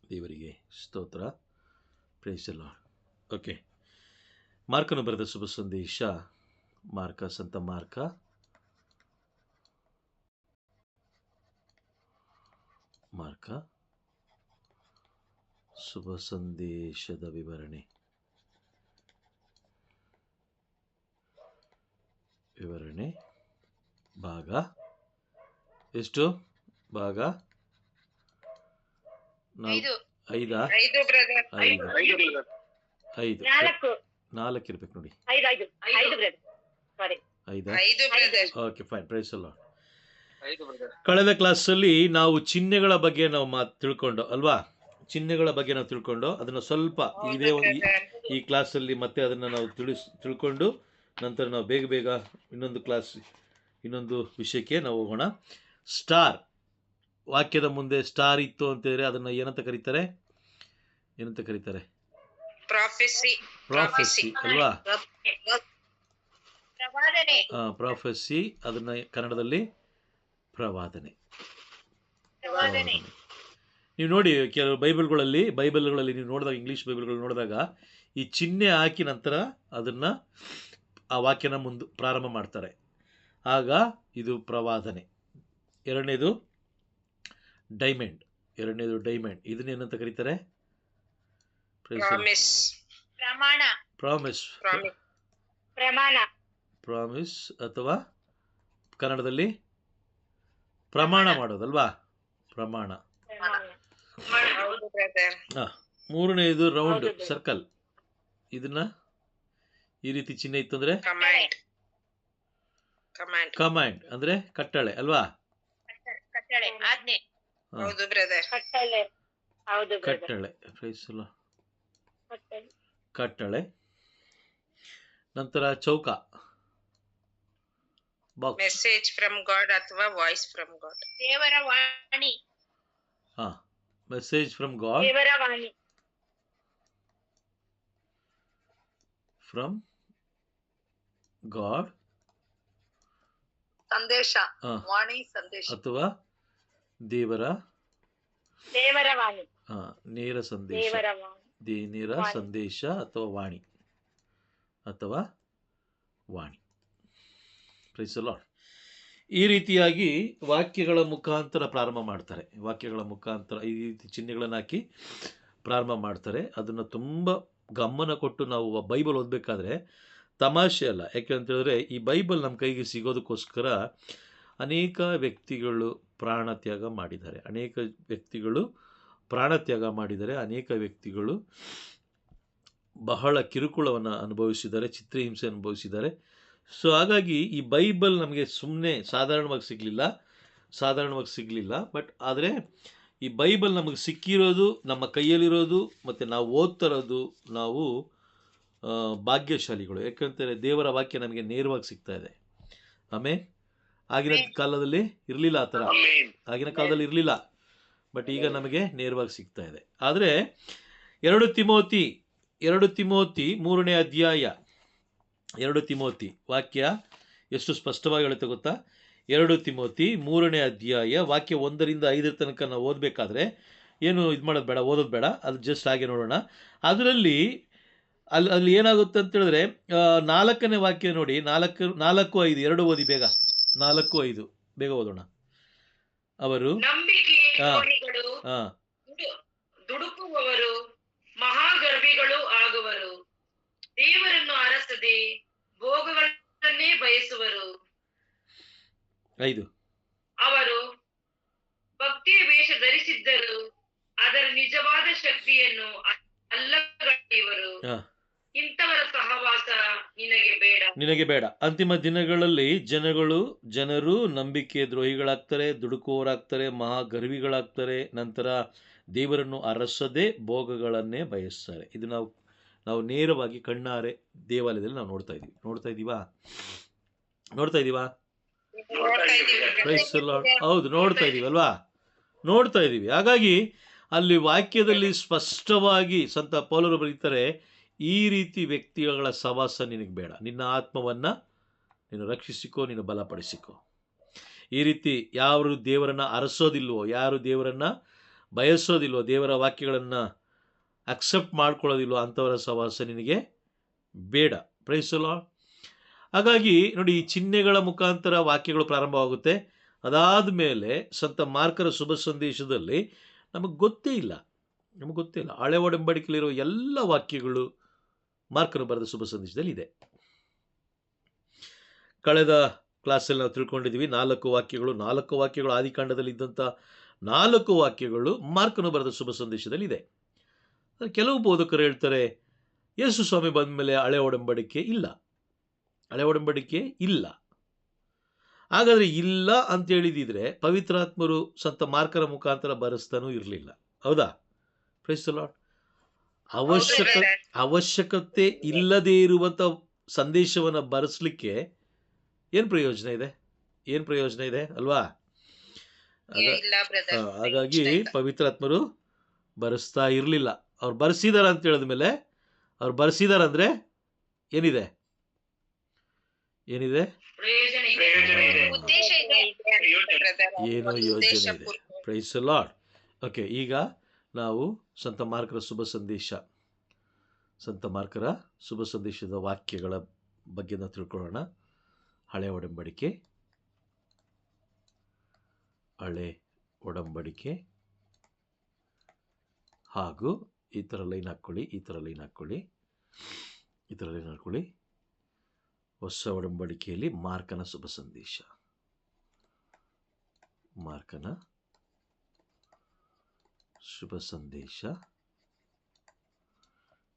ದೇವರಿಗೆ ಸ್ತೋತ್ರ. Praise the lord. Okay, ಮಾರ್ಕನು ಬರೆದ ಶುಭ ಸಂದೇಶ, ಸಂತ ಮಾರ್ಕ ಶುಭ ಸಂದೇಶದ ವಿವರಣೆ ಭಾಗ ಎಷ್ಟು? ಭಾಗ 5 4 ಇರ್ಬೇಕು ನೋಡಿ. 5. Okay, fine. Praise the lord. ಕಳೆದ ಕ್ಲಾಸಲ್ಲಿ ನಾವು ಚಿಹ್ನೆಗಳ ಬಗ್ಗೆ ನಾವು ತಿಳ್ಕೊಂಡು ಅಲ್ವಾ? ಚಿಹ್ನೆಗಳ ಬಗ್ಗೆ ನಾವು ತಿಳ್ಕೊಂಡು ಅದನ್ನು ಸ್ವಲ್ಪ ಈ ಕ್ಲಾಸಲ್ಲಿ ಮತ್ತೆ ಅದನ್ನು ನಾವು ತಿಳ್ಕೊಂಡು ನಂತರ ನಾವು ಬೇಗ ಇನ್ನೊಂದು ವಿಷಯಕ್ಕೆ ನಾವು ಹೋಗೋಣ. ಸ್ಟಾರ್, ವಾಕ್ಯದ ಮುಂದೆ ಸ್ಟಾರ್ ಇತ್ತು ಅಂತ ಹೇಳಿದ್ರೆ ಅದನ್ನು ಏನಂತ ಕರೀತಾರೆ? ಪ್ರಾಫೆಸಿ ಅಲ್ವಾ? ಪ್ರಾಫೆಸಿ, ಅದನ್ನ ಕನ್ನಡದಲ್ಲಿ ಪ್ರವಾದನೆ. ನೀವು ನೋಡಿ, ಕೆಲವು ಬೈಬಲ್ಗಳಲ್ಲಿ ನೀವು ನೋಡಿದಾಗ, ಇಂಗ್ಲಿಷ್ ಬೈಬಲ್ಗಳು ನೋಡಿದಾಗ ಈ ಚಿಹ್ನೆ ಹಾಕಿ ನಂತರ ಅದನ್ನ ಆ ವಾಕ್ಯನ ಪ್ರಾರಂಭ ಮಾಡ್ತಾರೆ. ಆಗ ಇದು ಪ್ರವಾದನೆ. ಎರಡನೇದು ಡೈಮಂಡ್. ಇದನ್ನೇನಂತ ಕರೀತಾರೆ? ಪ್ರಾಮಿಸ್ ಅಥವಾ ಕನ್ನಡದಲ್ಲಿ ಪ್ರಮಾಣ ಮಾಡೋದಲ್ವಾ? ಪ್ರಮಾಣ. ಮೂರನೇದು ರೌಂಡ್, ಸರ್ಕಲ್. ಇದನ್ನ ಈ ರೀತಿ ಚಿಹ್ನೆ ಇತ್ತು ಅಂದ್ರೆ ಕಮಾಂಡ್ ಅಂದ್ರೆ ಕಟ್ಟಳೆ ಅಲ್ವಾ? ಕಟ್ಟಳೆ. ನಂತರ ಚೌಕ, ಬಾಕ್ಸ್. ಮೆಸೇಜ್ ಫ್ರಮ್ ಗಾಡ್ ಅಥವಾ ವಾಯ್ಸ್ ಫ್ರಮ್ ಗಾಡ್. ದೇವರ ವಾಣಿ. Message from god. ದೇವರ ವಾಣಿ. ಫ್ರಮ್ ಗಾಡ್, ಸಂದೇಶ. ವಾಣಿ, ಸಂದೇಶ ಅಥವಾ ದೇವರ ವಾಣಿ. ನೇರ ಸಂದೇಶ. ನೇರ ಸಂದೇಶ ಅಥವಾ ವಾಣಿ. Price the lord. ಈ ರೀತಿಯಾಗಿ ವಾಕ್ಯಗಳ ಮುಖಾಂತರ ಪ್ರಾರಂಭ ಮಾಡ್ತಾರೆ. ಈ ರೀತಿ ಚಿಹ್ನೆಗಳನ್ನು ಹಾಕಿ ಪ್ರಾರಂಭ ಮಾಡ್ತಾರೆ. ಅದನ್ನು ತುಂಬ ಗಮನ ಕೊಟ್ಟು ನಾವು ಬೈಬಲ್ ಓದಬೇಕಾದ್ರೆ ತಮಾಷೆ ಅಲ್ಲ. ಯಾಕೆಂತ ಹೇಳಿದ್ರೆ ಈ ಬೈಬಲ್ ನಮ್ಮ ಕೈಗೆ ಸಿಗೋದಕ್ಕೋಸ್ಕರ ಅನೇಕ ವ್ಯಕ್ತಿಗಳು ಪ್ರಾಣತ್ಯಾಗ ಮಾಡಿದ್ದಾರೆ. ಅನೇಕ ವ್ಯಕ್ತಿಗಳು ಬಹಳ ಕಿರುಕುಳವನ್ನು ಅನುಭವಿಸಿದ್ದಾರೆ, ಚಿತ್ರಹಿಂಸೆ ಅನುಭವಿಸಿದ್ದಾರೆ. ಸೊ ಹಾಗಾಗಿ ಈ ಬೈಬಲ್ ನಮಗೆ ಸುಮ್ಮನೆ ಸಾಧಾರಣವಾಗಿ ಸಿಗಲಿಲ್ಲ. ಬಟ್ ಆದರೆ ಈ ಬೈಬಲ್ ನಮಗೆ ಸಿಕ್ಕಿರೋದು, ನಮ್ಮ ಕೈಯಲ್ಲಿರೋದು ಮತ್ತು ನಾವು ಓದ್ತಿರೋದು, ನಾವು ಭಾಗ್ಯಶಾಲಿಗಳು. ಯಾಕಂತಂದರೆ ದೇವರ ವಾಕ್ಯ ನಮಗೆ ನೇರವಾಗಿ ಸಿಗ್ತಾ ಇದೆ. ಆಮೇಲೆ ಆಗಿನ ಕಾಲದಲ್ಲಿ ಇರಲಿಲ್ಲ, ಆ ಥರ ಆಗಿನ ಕಾಲದಲ್ಲಿ ಇರಲಿಲ್ಲ. ಬಟ್ ಈಗ ನಮಗೆ ನೇರವಾಗಿ ಸಿಗ್ತಾ ಇದೆ. ಆದರೆ 2 ತಿಮೋತಿ 3ನೇ ಅಧ್ಯಾಯ, 2 ತಿಮೋತಿ ವಾಕ್ಯ ಎಷ್ಟು ಸ್ಪಷ್ಟವಾಗಿ ಹೇಳುತ್ತೆ ಗೊತ್ತಾ? 2 ತಿಮೋತಿ 3ನೇ ಅಧ್ಯಾಯ ವಾಕ್ಯ 1ರಿಂದ 5 ತನಕ ನಾವು ಓದಬೇಕಾದ್ರೆ ಏನು ಮಾಡೋದು ಬೇಡ, ಓದೋದು ಬೇಡ, ಅದು ಜಸ್ಟ್ ಹಾಗೆ ನೋಡೋಣ. ಅದರಲ್ಲಿ ಅಲ್ಲಿ ಏನಾಗುತ್ತೆ ಅಂತ ಹೇಳಿದ್ರೆ 4ನೇ ವಾಕ್ಯ ನೋಡಿ. 4-5 2 ಓದಿ ಬೇಗ. 4-5 ಬೇಗ ಓದೋಣ. ಅವರು ದುಡುಕುವವರು, ಮಹಾಗರ್ವಿಗಳು ಆಗುವರು, ದೇವರನ್ನು ಅರಸದೆ ಭೋಗಗಳನ್ನೇ ಬಯಸುವರು. 5 ಅವರು ಭಕ್ತಿಯ ವೇಷ ಧರಿಸಿದ್ದರು, ಅದರ ನಿಜವಾದ ಶಕ್ತಿಯನ್ನು ಅಲ್ಲಗಳೆಯುವರು. ಇಂಥವರ ಸಹವಾಸ ನಿನಗೆ ಬೇಡ. ಅಂತಿಮ ದಿನಗಳಲ್ಲಿ ಜನರು ನಂಬಿಕೆ ದ್ರೋಹಿಗಳಾಗ್ತಾರೆ, ದುಡುಕುವವರಾಗ್ತಾರೆ, ಮಹಾಗರ್ವಿಗಳಾಗ್ತಾರೆ. ನಂತರ ದೇವರನ್ನು ಅರಸದೆ ಭೋಗಗಳನ್ನೇ ಬಯಸ್ತಾರೆ. ಇದು ನಾವು ನೇರವಾಗಿ ಕಣ್ಣಾರೆ ದೇವಾಲಯದಲ್ಲಿ ನಾವು ನೋಡ್ತಾ ಇದ್ದೀವಾ? ಹೌದು, ನೋಡ್ತಾ ಇದೀವಲ್ವಾ? ನೋಡ್ತಾ ಇದ್ದೀವಿ. ಹಾಗಾಗಿ ಅಲ್ಲಿ ವಾಕ್ಯದಲ್ಲಿ ಸ್ಪಷ್ಟವಾಗಿ ಸಂತ ಪೌಲರು ಬರೀತಾರೆ, ಈ ರೀತಿ ವ್ಯಕ್ತಿಗಳ ಸವಾಸ ನಿನಗೆ ಬೇಡ. ನಿನ್ನ ಆತ್ಮವನ್ನು ನೀನು ರಕ್ಷಿಸಿಕೋ, ನೀನು ಬಲಪಡಿಸಿಕೋ. ಈ ರೀತಿ ಯಾರು ದೇವರನ್ನು ಅರಸೋದಿಲ್ವೋ, ಯಾರು ದೇವರನ್ನು ಬಯಸೋದಿಲ್ವೋ, ದೇವರ ವಾಕ್ಯಗಳನ್ನು ಅಕ್ಸೆಪ್ಟ್ ಮಾಡ್ಕೊಳ್ಳೋದಿಲ್ವೋ ಅಂಥವರ ಸಹವಾಸ ನಿನಗೆ ಬೇಡ. Praise the lord. ಹಾಗಾಗಿ ನೋಡಿ, ಈ ಚಿಹ್ನೆಗಳ ಮುಖಾಂತರ ವಾಕ್ಯಗಳು ಪ್ರಾರಂಭವಾಗುತ್ತೆ. ಅದಾದ ಮೇಲೆ ಸಂತ ಮಾರ್ಕರ ಶುಭ ಸಂದೇಶದಲ್ಲಿ ನಮಗೆ ಗೊತ್ತೇ ಇಲ್ಲ, ಹಳೆ ಒಡಂಬಡಿಕೆಯಲ್ಲಿರೋ ಎಲ್ಲ ವಾಕ್ಯಗಳು ಮಾರ್ಕನು ಬರೆದ ಶುಭ ಸಂದೇಶದಲ್ಲಿ ಇದೆ. ಕಳೆದ ಕ್ಲಾಸಲ್ಲಿ ನಾವು ತಿಳ್ಕೊಂಡಿದ್ದೀವಿ, 4 ವಾಕ್ಯಗಳು ಆದಿಕಾಂಡದಲ್ಲಿ ಇದ್ದಂಥ 4 ವಾಕ್ಯಗಳು ಮಾರ್ಕನು ಬರೆದ ಶುಭ ಸಂದೇಶದಲ್ಲಿ ಇದೆ. ಕೆಲವು ಬೋಧಕರು ಹೇಳ್ತಾರೆ ಯೇಸು ಸ್ವಾಮಿ ಬಂದ ಮೇಲೆ ಹಳೆ ಒಡಂಬಡಿಕೆ ಇಲ್ಲ. ಹಾಗಾದರೆ ಇಲ್ಲ ಅಂತ ಹೇಳಿದಿದ್ರೆ ಪವಿತ್ರಾತ್ಮರು ಸಂತ ಮಾರ್ಕರ ಮುಖಾಂತರ ಬರೆಸ್ತಾನೂ ಇರಲಿಲ್ಲ. ಹೌದಾ? Praise the lord. ಅವಶ್ಯಕತೆ ಇಲ್ಲದೇ ಇರುವಂಥ ಸಂದೇಶವನ್ನು ಬರೆಸಲಿಕ್ಕೆ ಏನು ಪ್ರಯೋಜನ ಇದೆ ಅಲ್ವಾ? ಹಾಗಾಗಿ ಪವಿತ್ರಾತ್ಮರು ಬರೆಸ್ತಾ ಇರಲಿಲ್ಲ. ಅವ್ರು ಬರೆಸಿದಾರ ಅಂತ ಹೇಳಿದ ಮೇಲೆ, ಅವ್ರು ಬರೆಸಿದಾರಂದ್ರೆ ಏನಿದೆ? ಏನೋ ಯೋಜನೆ ಇದೆ. Praise the lord. ಓಕೆ, ಈಗ ನಾವು ಸಂತ ಮಾರ್ಕರ ಶುಭ ಸಂದೇಶದ ವಾಕ್ಯಗಳ ಬಗ್ಗೆ ನಾವು ತಿಳ್ಕೊಳ್ಳೋಣ. ಹಳೆ ಒಡಂಬಡಿಕೆ ಹಾಗೂ ಈ ಥರ ಲೈನ್ ಹಾಕ್ಕೊಳ್ಳಿ. ಹೊಸ ಒಡಂಬಡಿಕೆಯಲ್ಲಿ ಮಾರ್ಕನ ಶುಭ ಸಂದೇಶ,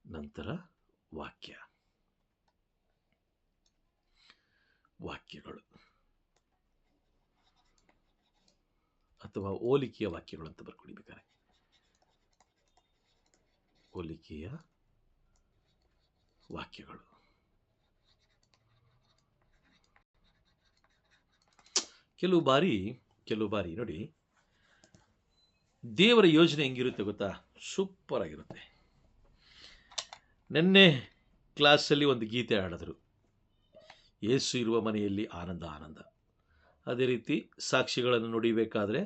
ನಂತರ ವಾಕ್ಯಗಳು ಅಥವಾ ಹೋಲಿಕೆಯ ವಾಕ್ಯಗಳು ಅಂತ ಬರ್ಕೊಳ್ಬೇಕಾರೆ, ಹೋಲಿಕೆಯ ವಾಕ್ಯಗಳು. ಕೆಲವು ಬಾರಿ ನೋಡಿ, ದೇವರ ಯೋಜನೆ ಹೆಂಗಿರುತ್ತೆ ಗೊತ್ತಾ? ಸೂಪರ್ ಆಗಿರುತ್ತೆ. ನಿನ್ನೆ ಕ್ಲಾಸಲ್ಲಿ ಒಂದು ಗೀತೆ ಹಾಡಿದ್ರು, ಯೇಸು ಇರುವ ಮನೆಯಲ್ಲಿ ಆನಂದ. ಅದೇ ರೀತಿ ಸಾಕ್ಷಿಗಳನ್ನು ನುಡಿಬೇಕಾದ್ರೆ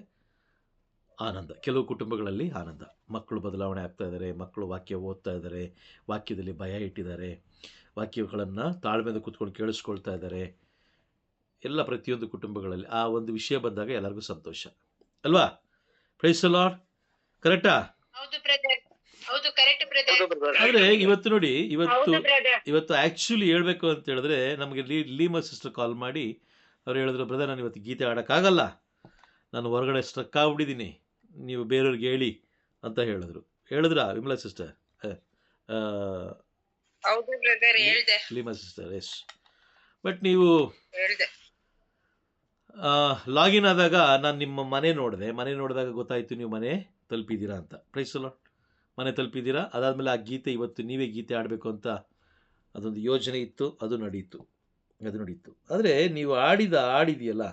ಆನಂದ. ಕೆಲವು ಕುಟುಂಬಗಳಲ್ಲಿ ಆನಂದ, ಮಕ್ಕಳು ಬದಲಾವಣೆ ಆಗ್ತಾ ಇದ್ದಾರೆ, ಮಕ್ಕಳು ವಾಕ್ಯ ಓದ್ತಾ ಇದ್ದಾರೆ, ವಾಕ್ಯದಲ್ಲಿ ಭಯ ಇಟ್ಟಿದ್ದಾರೆ, ವಾಕ್ಯಗಳನ್ನು ತಾಳ್ಮೆಯಿಂದ ಕೂತ್ಕೊಂಡು ಕೇಳಿಸ್ಕೊಳ್ತಾ ಇದ್ದಾರೆ. ಎಲ್ಲ ಪ್ರತಿಯೊಂದು ಕುಟುಂಬಗಳಲ್ಲಿ ಆ ಒಂದು ವಿಷಯ ಬಂದಾಗ ಎಲ್ಲರಿಗೂ ಸಂತೋಷ ಅಲ್ವಾ? Praise the lord. ಕರೆಕ್ಟಾ? ಆದರೆ ಇವತ್ತು ನೋಡಿ, ಇವತ್ತು ಆ್ಯಕ್ಚುಲಿ ಹೇಳ್ಬೇಕು ಅಂತ ಹೇಳಿದ್ರೆ, ನಮಗೆ ಲೀಮಾ ಸಿಸ್ಟರ್ ಕಾಲ್ ಮಾಡಿ ಅವ್ರು ಹೇಳಿದ್ರು, ಬ್ರದರ್ ನಾನು ಇವತ್ತು ಗೀತೆ ಆಡೋಕ್ಕಾಗಲ್ಲ, ನಾನು ಹೊರಗಡೆ ಸ್ಟ್ರಕ್ ಆಗ್ಬಿಟ್ಟಿದ್ದೀನಿ, ನೀವು ಬೇರೆಯವ್ರಿಗೆ ಹೇಳಿ ಅಂತ ಹೇಳಿದ್ರಾ Vimala sister? Leema sister, yes. But ನೀವು ಲಾಗಿನ್ ಆದಾಗ ನಾನು ನಿಮ್ಮ ಮನೆ ನೋಡಿದಾಗ ಗೊತ್ತಾಯಿತು ನೀವು ಮನೆ ತಲುಪಿದ್ದೀರಾ ಅಂತ. Praise the lord. ಮನೆ ತಲುಪಿದ್ದೀರಾ. ಅದಾದಮೇಲೆ ಆ ಗೀತೆ ಇವತ್ತು ನೀವೇ ಗೀತೆ ಆಡಬೇಕು ಅಂತ ಅದೊಂದು ಯೋಜನೆ ಇತ್ತು, ಅದು ನಡೀತು. ಆದರೆ ನೀವು ಆಡಿದೆಯಲ್ಲ,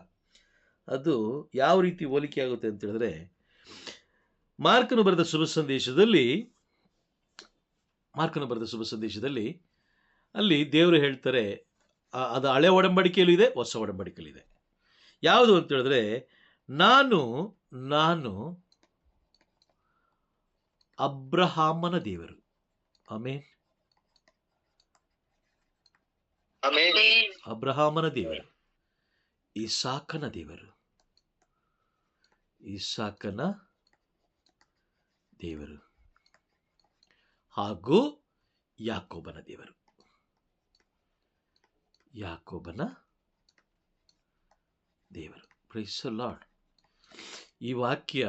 ಅದು ಯಾವ ರೀತಿ ಹೋಲಿಕೆ ಆಗುತ್ತೆ ಅಂತ ಹೇಳಿದ್ರೆ, ಮಾರ್ಕನು ಬರೆದ ಶುಭ ಸಂದೇಶದಲ್ಲಿ ಅಲ್ಲಿ ದೇವರು ಹೇಳ್ತಾರೆ, ಅದು ಹಳೆ ಒಡಂಬಡಿಕೆಯಲ್ಲೂ ಇದೆ, ಹೊಸ ಒಡಂಬಡಿಕೆಯಲ್ಲೂ ಇದೆ. ಯಾವುದು ಅಂತ ಹೇಳಿದ್ರೆ, ನಾನು ಅಬ್ರಹಾಮನ ದೇವರು. ಆಮೆನ್. ಅಬ್ರಹಾಮನ ದೇವರು, ಇಸಾಕನ ದೇವರು ಹಾಗೂ ಯಾಕೋಬನ ದೇವರು. Praise the lord. ಈ ವಾಕ್ಯ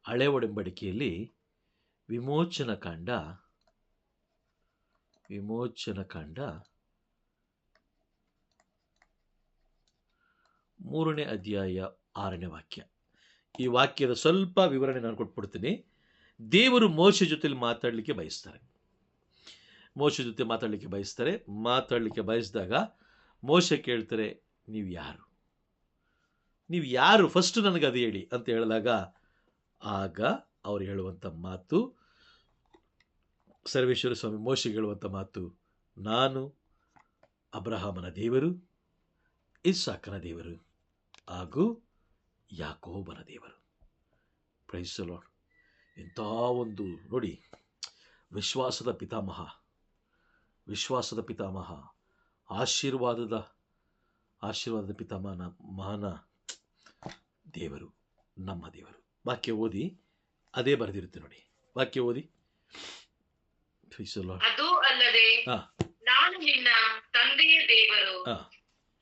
ಹಳೆ ಒಡಂಬಡಿಕೆಯಲ್ಲಿ ವಿಮೋಚನ ಕಾಂಡ 3ನೇ ಅಧ್ಯಾಯ 6ನೇ ವಾಕ್ಯ. ಈ ವಾಕ್ಯದ ಸ್ವಲ್ಪ ವಿವರಣೆ ನಾನು ಕೊಟ್ಬಿಡ್ತೀನಿ. ದೇವರು ಮೋಶೆ ಜೊತೆಲಿ ಮಾತಾಡಲಿಕ್ಕೆ ಬಯಸಿದಾಗ ಮೋಶೆ ಕೇಳ್ತಾರೆ, ನೀವು ಯಾರು ಫಸ್ಟ್ ನನಗೆ ಅದು ಹೇಳಿ ಅಂತ ಹೇಳಿದಾಗ, ಆಗ ಅವ್ರು ಹೇಳುವಂಥ ಮಾತು, ಸರ್ವೇಶ್ವರ ಸ್ವಾಮಿ ಮೋಶೆಗೆ ಹೇಳುವಂಥ ಮಾತು, ನಾನು ಅಬ್ರಹಾಮನ ದೇವರು, ಇಸಾಕನ ದೇವರು ಹಾಗೂ ಯಾಕೋಬನ ದೇವರು. Praise the lord. ಎಂಥ ಒಂದು ನೋಡಿ, ವಿಶ್ವಾಸದ ಪಿತಾಮಹ, ವಿಶ್ವಾಸದ ಪಿತಾಮಹ, ಆಶೀರ್ವಾದದ ಪಿತಾಮಹನ ಮಹಾನ ದೇವರು, ನಮ್ಮ ದೇವರು. ವಾಕ್ಯ ಓದಿ, ಅದೇ ಬರೆದಿರುತ್ತೆ ನೋಡಿ. ವಾಕ್ಯ ಓದಿ. ಅದು ಅಲ್ಲದೆ ನಾನು ನಿನ್ನ ತಂದೆಯ ದೇವರು,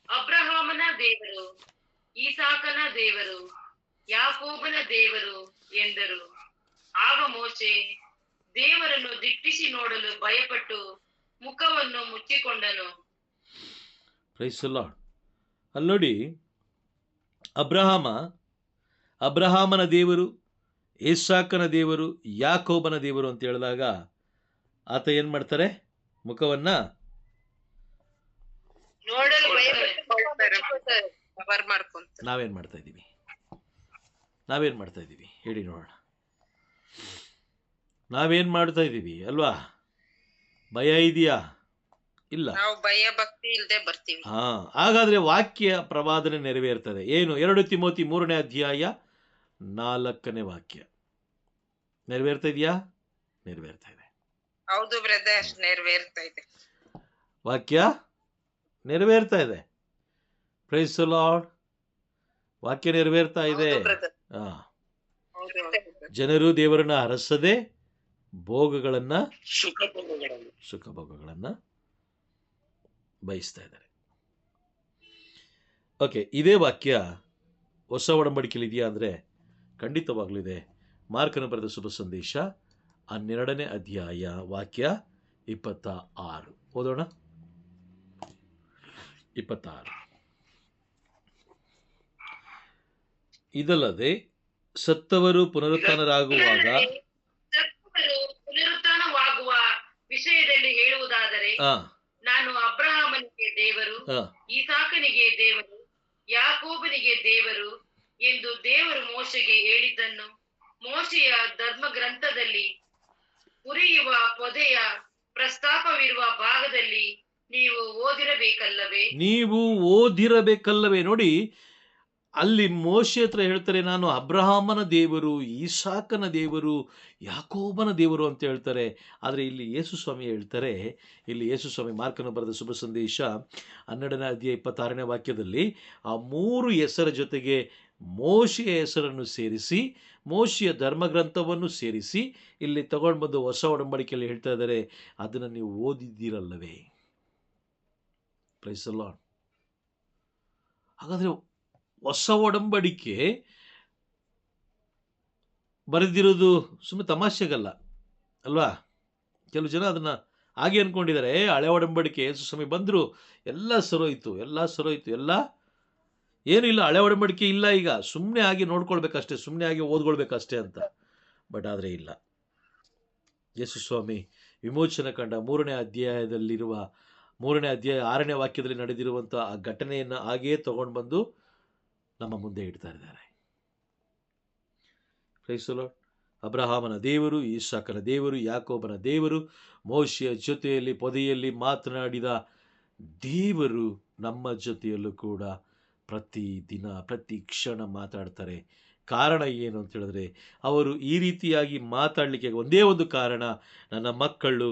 ಅಬ್ರಹಾಮನ ದೇವರು, ಈಸಾಕನ ದೇವರು, ಯಾಕೋಬನ ದೇವರು ಎಂದರು. ಆಗ ಮೋಶೆ ದೇವರನ್ನು ದಿಟ್ಟಿಸಿ ನೋಡಲು ಭಯಪಟ್ಟು ಮುಖವನ್ನು ಮುಚ್ಚಿಕೊಂಡನು. Price the lord. ಅಲ್ಲಿ ನೋಡಿ, ಅಬ್ರಹಾಮನ ದೇವರು, ಈಸಾಕನ ದೇವರು, ಯಾಕೋಬನ ದೇವರು ಅಂತ ಹೇಳಿದಾಗ ಆತ ಏನು ಮಾಡ್ತಾರೆ? ಮುಖವನ್ನು ನಾವೇನು ಮಾಡ್ತಾ ಇದ್ದೀವಿ ಹೇಳಿ ನೋಡೋಣ. ನಾವೇನು ಮಾಡ್ತಾ ಇದ್ದೀವಿ ಅಲ್ವಾ? ಭಯ ಇದೆಯಾ? ಇಲ್ಲ. ಭಯ ಭಕ್ತಿ ಇಲ್ಲದೆ ಬರ್ತೀವಿ. ಹಾಗಾದ್ರೆ ವಾಕ್ಯ ಪ್ರವಾದನೆ ನೆರವೇರ್ತದೆ. ಏನು? 2 ತಿಮೋತಿ 3ನೇ ಅಧ್ಯಾಯ 4ನೇ ವಾಕ್ಯ ನೆರವೇರ್ತಾ ಇದೆಯಾ? ನೆರವೇರ್ತಾ ಇದೆ. ಹೌದು ಬ್ರದರ್, ನೆರವೇರ್ತಾ ಇದೆ. ವಾಕ್ಯ ನೆರವೇರ್ತಾ ಇದೆ. Praise the lord. ವಾಕ್ಯ ನೆರವೇರ್ತಾ ಇದೆ. ಜನರು ದೇವರನ್ನ ಹರಸದೆ ಭೋಗಗಳನ್ನ, ಸುಖ ಭೋಗಗಳನ್ನ ಬಯಸ್ತಾ ಇದ್ದಾರೆ. ಓಕೆ, ಇದೇ ವಾಕ್ಯ ಹೊಸ ಒಡಂಬಡಿಕೆಯಲ್ಲಿ ಇದೆಯಾ ಅಂದರೆ ಖಂಡಿತವಾಗ್ಲೂ ಇದೆ. ಮಾರ್ಕನ ಬರೆದ ಶುಭ ಸಂದೇಶ 12ನೇ ಅಧ್ಯಾಯ ವಾಕ್ಯ 26 ಓದೋಣ. 26. ಇದಲ್ಲದೆ ಸತ್ತವರು ಪುನರುತ್ಥಾನವಾಗುವ ವಿಷಯದಲ್ಲಿ ಹೇಳುವುದಾದರೆ, ನಾನು ಅಬ್ರಹಾಮನಿಗೆ ದೇವರು, ಈಸಾಕನಿಗೆ ದೇವರು, ಯಾಕೋಬನಿಗೆ ದೇವರು ಎಂದು ದೇವರು ಮೋಶೆಗೆ ಹೇಳಿದ್ದನ್ನು ಮೋಶೆಯ ಧರ್ಮ ಗ್ರಂಥದಲ್ಲಿ ಉರಿಯುವ ಪೊದೆಯ ಪ್ರಸ್ತಾಪವಿರುವ ಭಾಗದಲ್ಲಿ ನೀವು ಓದಿರಬೇಕಲ್ಲವೇ? ನೋಡಿ, ಅಲ್ಲಿ ಮೋಶೆ ಹತ್ರ ಹೇಳ್ತಾರೆ, ನಾನು ಅಬ್ರಹಾಮನ ದೇವರು, ಈಸಾಕನ ದೇವರು, ಯಾಕೋಬನ ದೇವರು ಅಂತ ಹೇಳ್ತಾರೆ. ಆದರೆ ಇಲ್ಲಿ ಯೇಸು ಸ್ವಾಮಿ ಹೇಳ್ತಾರೆ, ಇಲ್ಲಿ ಯೇಸು ಸ್ವಾಮಿ ಮಾರ್ಕನ ಬರೆದ ಶುಭ ಸಂದೇಶ 12ನೇ ಅಧ್ಯಾಯ 26ನೇ ವಾಕ್ಯದಲ್ಲಿ ಆ 3 ಹೆಸರ ಜೊತೆಗೆ ಮೋಶೆಯ ಹೆಸರನ್ನು ಸೇರಿಸಿ, ಮೋಶೆಯ ಧರ್ಮಗ್ರಂಥವನ್ನು ಸೇರಿಸಿ ಇಲ್ಲಿ ತಗೊಂಡು ಬಂದು ಹೊಸ ಒಡಂಬಡಿಕೆಯಲ್ಲಿ ಹೇಳ್ತಾ ಇದ್ದಾರೆ, ಅದನ್ನು ನೀವು ಓದಿದ್ದೀರಲ್ಲವೇ? Price the lord. ಹಾಗಾದರೆ ಹೊಸ ಒಡಂಬಡಿಕೆ ಬರೆದಿರೋದು ಸುಮ್ಮನೆ ತಮಾಷೆಗಲ್ಲ ಅಲ್ವಾ? ಕೆಲವು ಜನ ಅದನ್ನು ಹಾಗೆ ಅಂದ್ಕೊಂಡಿದ್ದಾರೆ, ಹಳೆ ಒಡಂಬಡಿಕೆ ಯೇಸು ಸ್ವಾಮಿ ಬಂದರು, ಎಲ್ಲ ಸರೋಯ್ತು, ಎಲ್ಲ ಏನಿಲ್ಲ, ಹಳೆ ಒಡಂಬಡಿಕೆ ಇಲ್ಲ, ಈಗ ಸುಮ್ಮನೆ ಆಗಿ ನೋಡ್ಕೊಳ್ಬೇಕಷ್ಟೇ, ಸುಮ್ಮನೆ ಆಗಿ ಓದ್ಕೊಳ್ಬೇಕಷ್ಟೇ ಅಂತ. ಬಟ್ ಆದರೆ ಇಲ್ಲ. ಯೇಸು ಸ್ವಾಮಿ ವಿಮೋಚನ ಕಂಡ 3ನೇ ಅಧ್ಯಾಯದಲ್ಲಿರುವ 3ನೇ ಅಧ್ಯಾಯ 6ನೇ ವಾಕ್ಯದಲ್ಲಿ ನಡೆದಿರುವಂಥ ಆ ಘಟನೆಯನ್ನು ಹಾಗೆಯೇ ತಗೊಂಡು ಬಂದು ನಮ್ಮ ಮುಂದೆ ಇಡ್ತಾ ಇದ್ದಾರೆ. Praise the lord. ಅಬ್ರಹಾಮನ ದೇವರು, ಈಸಾಕನ ದೇವರು, ಯಾಕೋಬನ ದೇವರು, ಮೋಶೆಯ ಜೊತೆಯಲ್ಲಿ ಪೊದೆಯಲ್ಲಿ ಮಾತನಾಡಿದ ದೇವರು ನಮ್ಮ ಜೊತೆಯಲ್ಲೂ ಕೂಡ ಪ್ರತಿ ದಿನ ಪ್ರತಿ ಕ್ಷಣ ಮಾತಾಡ್ತಾರೆ. ಕಾರಣ ಏನು ಅಂತ ಹೇಳಿದ್ರೆ, ಅವರು ಈ ರೀತಿಯಾಗಿ ಮಾತಾಡಲಿಕ್ಕೆ ಒಂದೇ ಒಂದು ಕಾರಣ, ನನ್ನ ಮಕ್ಕಳು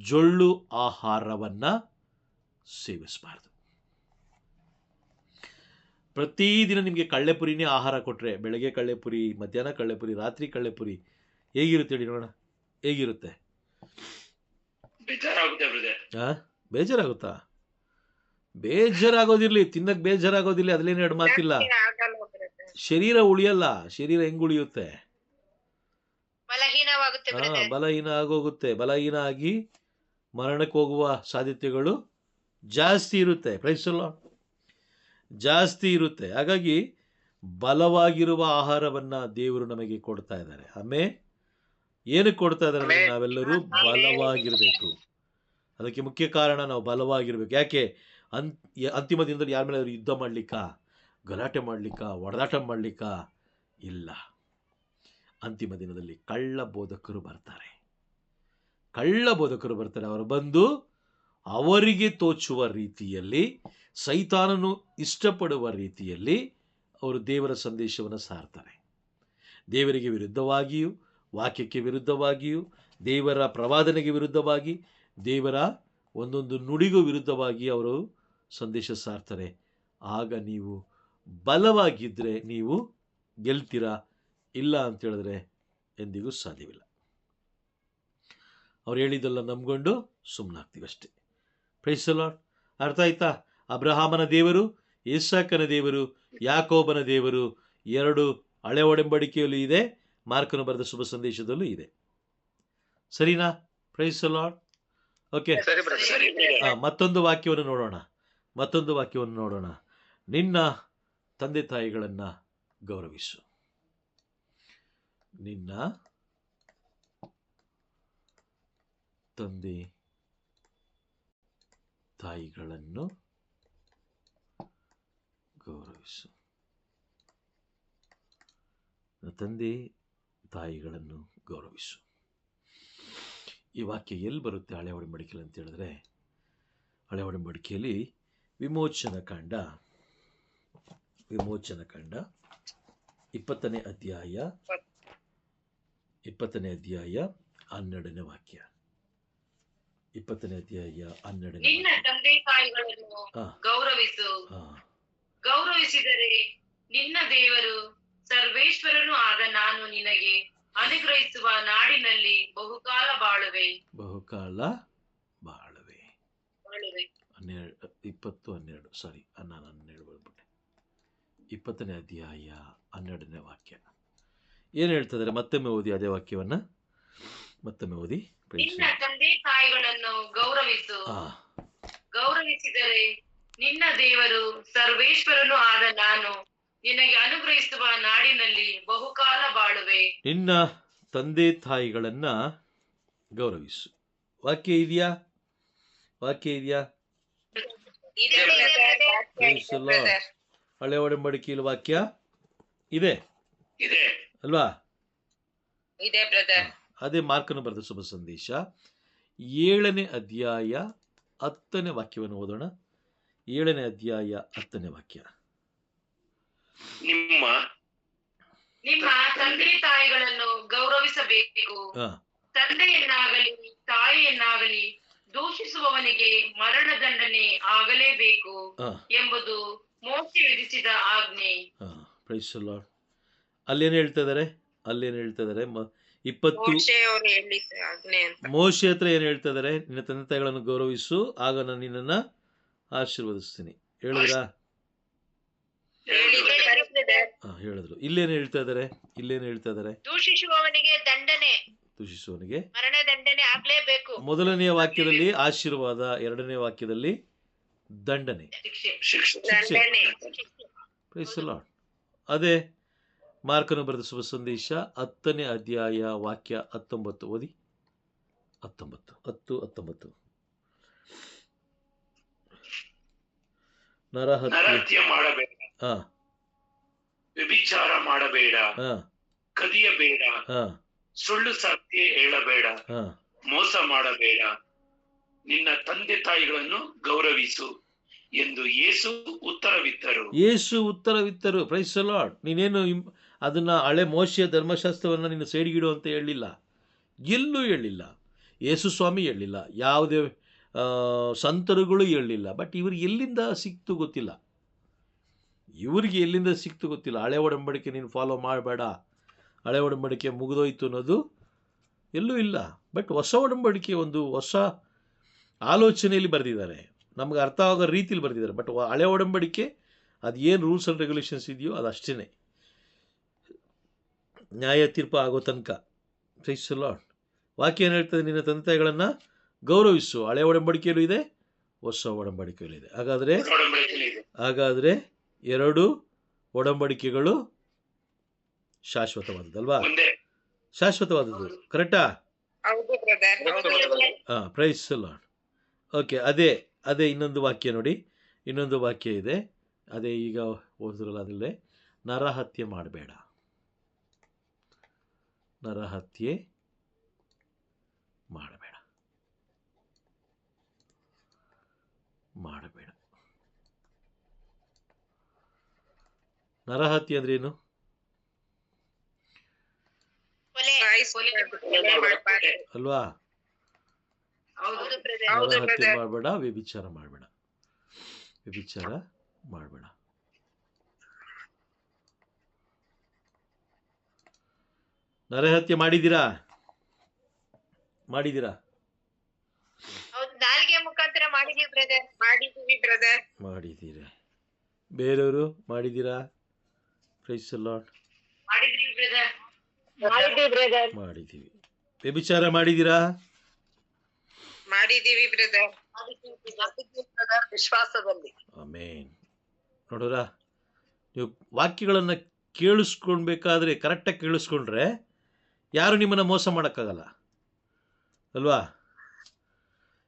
ಜೊಳ್ಳು ಆಹಾರವನ್ನು ಸೇವಿಸಬಾರ್ದು. ಪ್ರತಿದಿನ ನಿಮಗೆ ಕಳ್ಳೆಪುರಿನೇ ಆಹಾರ ಕೊಟ್ಟರೆ, ಬೆಳಗ್ಗೆ ಕಳ್ಳೆಪುರಿ, ಮಧ್ಯಾಹ್ನ ಕಳ್ಳೆಪುರಿ, ರಾತ್ರಿ ಕಳ್ಳೆಪುರಿ, ಹೇಗಿರುತ್ತೆ ಹೇಳಿ ನೋಡೋಣ? ಹೇಗಿರುತ್ತೆ? ಬೇಜಾರಾಗುತ್ತಾ? ಬೇಜಾರಾಗೋದಿರ್ಲಿ, ತಿನ್ನಕ್ಕೆ ಬೇಜಾರಾಗೋದಿಲ್ಲ, ಅದ್ಲೇನು ಎರಡು ಮಾತಿಲ್ಲ. ಶರೀರ ಉಳಿಯಲ್ಲ. ಶರೀರ ಹೆಂಗ್ ಉಳಿಯುತ್ತೆ? ಬಲಹೀನ ಆಗೋಗುತ್ತೆ. ಬಲಹೀನ ಆಗಿ ಮರಣಕ್ಕೆ ಹೋಗುವ ಸಾಧ್ಯತೆಗಳು ಜಾಸ್ತಿ ಇರುತ್ತೆ. Praise the lord. ಜಾಸ್ತಿ ಇರುತ್ತೆ. ಹಾಗಾಗಿ ಬಲವಾಗಿರುವ ಆಹಾರವನ್ನು ದೇವರು ನಮಗೆ ಕೊಡ್ತಾ ಇದ್ದಾರೆ. ಆಮೇಲೆ ಏನಕ್ಕೆ ಕೊಡ್ತಾ ಇದ್ದಾರೆ? ನಾವೆಲ್ಲರೂ ಬಲವಾಗಿರಬೇಕು. ಅದಕ್ಕೆ ಮುಖ್ಯ ಕಾರಣ ನಾವು ಬಲವಾಗಿರ್ಬೇಕು. ಯಾಕೆ? ಅಂತಿಮ ದಿನದಲ್ಲಿ ಯಾರ ಮೇಲೆ ಯುದ್ಧ ಮಾಡ್ಲಿಕ್ಕ, ಗಲಾಟೆ ಮಾಡ್ಲಿಕ್ಕ, ಹೊಡೆದಾಟ ಮಾಡ್ಲಿಕ್ಕ ಇಲ್ಲ. ಅಂತಿಮ ದಿನದಲ್ಲಿ ಕಳ್ಳ ಬೋಧಕರು ಬರ್ತಾರೆ. ಅವರು ಬಂದು ಅವರಿಗೆ ತೋಚುವ ರೀತಿಯಲ್ಲಿ, ಸೈತಾನನು ಇಷ್ಟಪಡುವ ರೀತಿಯಲ್ಲಿ ಅವರು ದೇವರ ಸಂದೇಶವನ್ನು ಸಾರ್ತಾರೆ. ದೇವರಿಗೆ ವಿರುದ್ಧವಾಗಿಯೂ, ವಾಕ್ಯಕ್ಕೆ ವಿರುದ್ಧವಾಗಿಯೂ, ದೇವರ ಪ್ರವಾದನೆಗೆ ವಿರುದ್ಧವಾಗಿ, ದೇವರ ಒಂದೊಂದು ನುಡಿಗೂ ವಿರುದ್ಧವಾಗಿ ಅವರು ಸಂದೇಶ ಸಾರ್ತಾರೆ. ಆಗ ನೀವು ಬಲವಾಗಿದ್ದರೆ ನೀವು ಗೆಲ್ತೀರಾ, ಇಲ್ಲ ಅಂತ ಹೇಳಿದ್ರೆ ಎಂದಿಗೂ ಸಾಧ್ಯವಿಲ್ಲ. ಅವ್ರು ಹೇಳಿದ್ದೆಲ್ಲ ನಂಬ್ಕೊಂಡು ಸುಮ್ಮನಾಗ್ತೀವಿ ಅಷ್ಟೇ. Praise the lord. ಅರ್ಥ ಆಯ್ತಾ? ಅಬ್ರಹಾಮನ ದೇವರು, ಇಸಾಕನ ದೇವರು, ಯಾಕೋಬನ ದೇವರು ಎರಡು ಹಳೆ ಒಡಂಬಡಿಕೆಯಲ್ಲೂ ಇದೆ, ಮಾರ್ಕನು ಬರೆದ ಶುಭ ಸಂದೇಶದಲ್ಲೂ ಇದೆ. ಸರಿನಾ? Price the lord. ಓಕೆ, ಮತ್ತೊಂದು ವಾಕ್ಯವನ್ನು ನೋಡೋಣ. ನಿನ್ನ ತಂದೆ ತಾಯಿಗಳನ್ನು ಗೌರವಿಸು. ನಿನ್ನ ತಂದೆ ತಾಯಿಗಳನ್ನು ಗೌರವಿಸು. ತಂದೆ ತಾಯಿಗಳನ್ನು ಗೌರವಿಸು. ಈ ವಾಕ್ಯ ಎಲ್ಲಿ ಬರುತ್ತೆ ಹಳೆ ಒಡಂಬಡಿಕೆಯಲ್ಲಿ ಅಂತ ಹೇಳಿದ್ರೆ, ಹಳೆ ಒಡಂಬಡಿಕೆಯಲ್ಲಿ ವಿಮೋಚನ ಕಾಂಡ 20ನೇ ಅಧ್ಯಾಯ 12ನೇ ವಾಕ್ಯ. 20ನೇ ಅಧ್ಯಾಯ 12ನೇ ನಿನ್ನ ತಂದೆ ತಾಯಿಗಳನ್ನು ಗೌರವಿಸು. ಗೌರವಿಸಿದರೆ ನಿನ್ನ ದೇವರು ಸರ್ವೇಶ್ವರನು ಆದ ನಾನು ನಿನಗೆ ಅನುಗ್ರಹಿಸುವ ನಾಡಿನಲ್ಲಿ ಬಹುಕಾಲ ಬಾಳುವೆ. 20ನೇ ಅಧ್ಯಾಯ 12ನೇ ವಾಕ್ಯ ಏನು ಹೇಳ್ತಿದ್ದಾರೆ? ಮತ್ತೊಮ್ಮೆ ಓದಿ ಅದೇ ವಾಕ್ಯವನ್ನ, ಮತ್ತೊಮ್ಮೆ ಓದಿ. ನಿನ್ನ ತಂದೆ ತಾಯಿಗಳನ್ನು ಗೌರವಿಸು. ಗೌರವಿಸಿದರೆ ನಿನ್ನ ದೇವರು ಸರ್ವೇಶ್ವರನು ಆದ ನಾನು ನಿನಗೆ ಅನುಗ್ರಹಿಸುವ ನಾಡಿನಲ್ಲಿ ಬಹುಕಾಲ ಬಾಳುವೆ. ನಿನ್ನ ತಂದೆ ತಾಯಿಗಳನ್ನ ಗೌರವಿಸು. ವಾಕ್ಯ ಇದೆಯಾ? ಹಳೆ ಒಡಂಬಡಿಕೆಯಲ್ಲಿ ವಾಕ್ಯ ಇದೆ ಅಲ್ವಾ? ಅದೇ ಮಾರ್ಕನು ಬರೆದ ಶುಭ ಸಂದೇಶ 7ನೇ ಅಧ್ಯಾಯ 10ನೇ ವಾಕ್ಯವನ್ನು ಓದೋಣ. 7ನೇ ಅಧ್ಯಾಯ 10ನೇ ವಾಕ್ಯ. ನಿಮ್ಮ ತಂದೆ ತಾಯಿಗಳನ್ನು ಗೌರವಿಸಬೇಕು. ತಂದೆಯನ್ನಾಗಲಿ ತಾಯಿಯನ್ನಾಗಲಿ ದೂಷಿಸುವವನಿಗೆ ಮರಣದಂಡನೆ ಆಗಲೇಬೇಕು ಎಂಬುದು ಮೋಶೆ ವಿಧಿಸಿದ ಆಜ್ಞೆ. Praise the lord. ಅಲ್ಲೇನು ಹೇಳ್ತಾ ಇದ್ದಾರೆ? 20 ಮೋಶೆ ಹತ್ರ ಏನು ಹೇಳ್ತಾ ಇದ್ದಾರೆ? ನಿನ್ನ ತಂದೆ ತಾಯಿಗಳನ್ನು ಗೌರವಿಸು, ಆಗ ನಾನು ನಿನ್ನನ್ನು ಆಶೀರ್ವದಿಸ್ತೀನಿ. ಹೇಳಿದ್ರಾ? ಹೇಳಿದ್ರು. ಇಲ್ಲೇನು ಹೇಳ್ತಾ ಇದ್ದಾರೆ? ದೂಷಿಸುವವನಿಗೆ ಮರಣದಂಡನೆ ಆಗಲೇಬೇಕು. ಮೊದಲನೆಯ ವಾಕ್ಯದಲ್ಲಿ ಆಶೀರ್ವಾದ, 2ನೇ ವಾಕ್ಯದಲ್ಲಿ ದಂಡನೆ, ಶಿಕ್ಷೆ. Praise the lord. ಅದೇ ಮಾರ್ಕನು ಬರೆದ ಶುಭ ಸಂದೇಶ 10ನೇ ಅಧ್ಯಾಯ ವಾಕ್ಯ 19 ಓದಿ. 19 ನರಹತ್ಯೆ ಮಾಡಬೇಡ, ವ್ಯಭಿಚಾರ ಮಾಡಬೇಡ, ಕದಿಯಬೇಡ, ಸುಳ್ಳು ಸಾಕ್ಷಿ ಹೇಳಬೇಡ, ಮೋಸ ಮಾಡಬೇಡ, ನಿನ್ನ ತಂದೆ ತಾಯಿಗಳನ್ನು ಗೌರವಿಸು ಎಂದು ಯೇಸು ಉತ್ತರವಿತ್ತರು. Praise the lord. ನೀನೇನು ಅದನ್ನ ಹಳೆ ಮೋಶೆಯ ಧರ್ಮಶಾಸ್ತ್ರವನ್ನು ನೀನು ಸೈಡ್ಗಿಡು ಅಂತ ಹೇಳಿಲ್ಲ, ಎಲ್ಲೂ ಹೇಳಿಲ್ಲ. ಯೇಸು ಸ್ವಾಮಿ ಹೇಳಿಲ್ಲ, ಯಾವುದೇ ಸಂತರುಗಳು ಹೇಳಿಲ್ಲ. ಬಟ್ ಇವ್ರಿಗೆ ಎಲ್ಲಿಂದ ಸಿಕ್ತು ಗೊತ್ತಿಲ್ಲ. ಹಳೆ ಒಡಂಬಡಿಕೆ ನೀನು ಫಾಲೋ ಮಾಡಬೇಡ, ಹಳೆ ಒಡಂಬಡಿಕೆ ಮುಗಿದೋಯ್ತು ಅನ್ನೋದು ಎಲ್ಲೂ ಇಲ್ಲ. ಬಟ್ ಹೊಸ ಒಡಂಬಡಿಕೆ ಒಂದು ಹೊಸ ಆಲೋಚನೆಯಲ್ಲಿ ಬರೆದಿದ್ದಾರೆ, ನಮ್ಗೆ ಅರ್ಥ ಆಗೋ ರೀತಿಯಲ್ಲಿ ಬರೆದಿದ್ದಾರೆ. ಬಟ್ ಹಳೆ ಒಡಂಬಡಿಕೆ ಅದು ಏನು ರೂಲ್ಸ್ ಆ್ಯಂಡ್ ರೆಗ್ಯುಲೇಷನ್ಸ್ ಇದೆಯೋ ಅದು ಅಷ್ಟೇ, ನ್ಯಾಯ ತೀರ್ಪು ಆಗೋ ತನಕ. Praise the lord. ವಾಕ್ಯ ಏನು ಹೇಳ್ತದೆ? ನಿನ್ನ ತಂದೆ ತಾಯಿಗಳನ್ನು ಗೌರವಿಸು. ಹಳೆ ಒಡಂಬಡಿಕೆಯಲ್ಲೂ ಇದೆ, ಹೊಸ ಒಡಂಬಡಿಕೆಯಲ್ಲೂ ಇದೆ. ಹಾಗಾದರೆ 2 ಒಡಂಬಡಿಕೆಗಳು ಶಾಶ್ವತವಾದದ್ದಲ್ವಾ? ಶಾಶ್ವತವಾದದ್ದು, ಕರೆಕ್ಟಾ? Price the lord. ಓಕೆ, ಅದೇ ಇನ್ನೊಂದು ವಾಕ್ಯ ನೋಡಿ. ಇನ್ನೊಂದು ವಾಕ್ಯ ಇದೆ, ಅದೇ ಈಗ ಓದಿದ್ರಲ್ಲ, ಅದಲ್ಲೇ ನರಹತ್ಯೆ ಮಾಡಬೇಡ. ನರಹತ್ಯೆ ಮಾಡಬೇಡ. ನರಹತ್ಯೆ ಅಂದ್ರೇನು? ಅಲ್ವಾ? ಹೌದು ಬ್ರದರ್. ನರಹತ್ಯೆ ಮಾಡಬೇಡ, ವ್ಯಭಿಚಾರ ಮಾಡಬೇಡ, ವ್ಯಭಿಚಾರ ಮಾಡಬೇಡ. ನರಹತ್ಯೆ ಮಾಡಿದ್ದೀರಾ? ಮಾಡಿದ್ದೀರಾ? ನಾಲ್ಗೆ ಮುಖಾಂತರ ಮಾಡಿದೀವಿ ಬ್ರದರ್. ಮಾಡಿದೀವಿ ಬ್ರದರ್. ಮಾಡಿದ್ದೀರಾ? ಬೇರೆಯವರು ಮಾಡಿದ್ದೀರಾ? Praise the lord. ಮಾಡಿದೀವಿ ಬ್ರದರ್. ಮಾಡಿದೀವಿ ಬ್ರದರ್. ಮಾಡಿದ್ದೀವಿ. ವ್ಯಭಿಚಾರ ಮಾಡಿದ್ದೀರಾ? ಮಾಡಿದೀವಿ ಬ್ರದರ್. ವಿಶ್ವಾಸದಲ್ಲಿ. ಆಮೇನ್. ನೋಡ್ರ, ನೀವು ವಾಕ್ಯಗಳನ್ನು ಕೇಳಿಸ್ಕೊಳ್ಬೇಕಾದ್ರೆ ಕರೆಕ್ಟಾಗಿ ಕೇಳಿಸ್ಕೊಂಡ್ರೆ ಯಾರು ನಿಮ್ಮನ್ನು ಮೋಸ ಮಾಡೋಕ್ಕಾಗಲ್ಲ ಅಲ್ವಾ?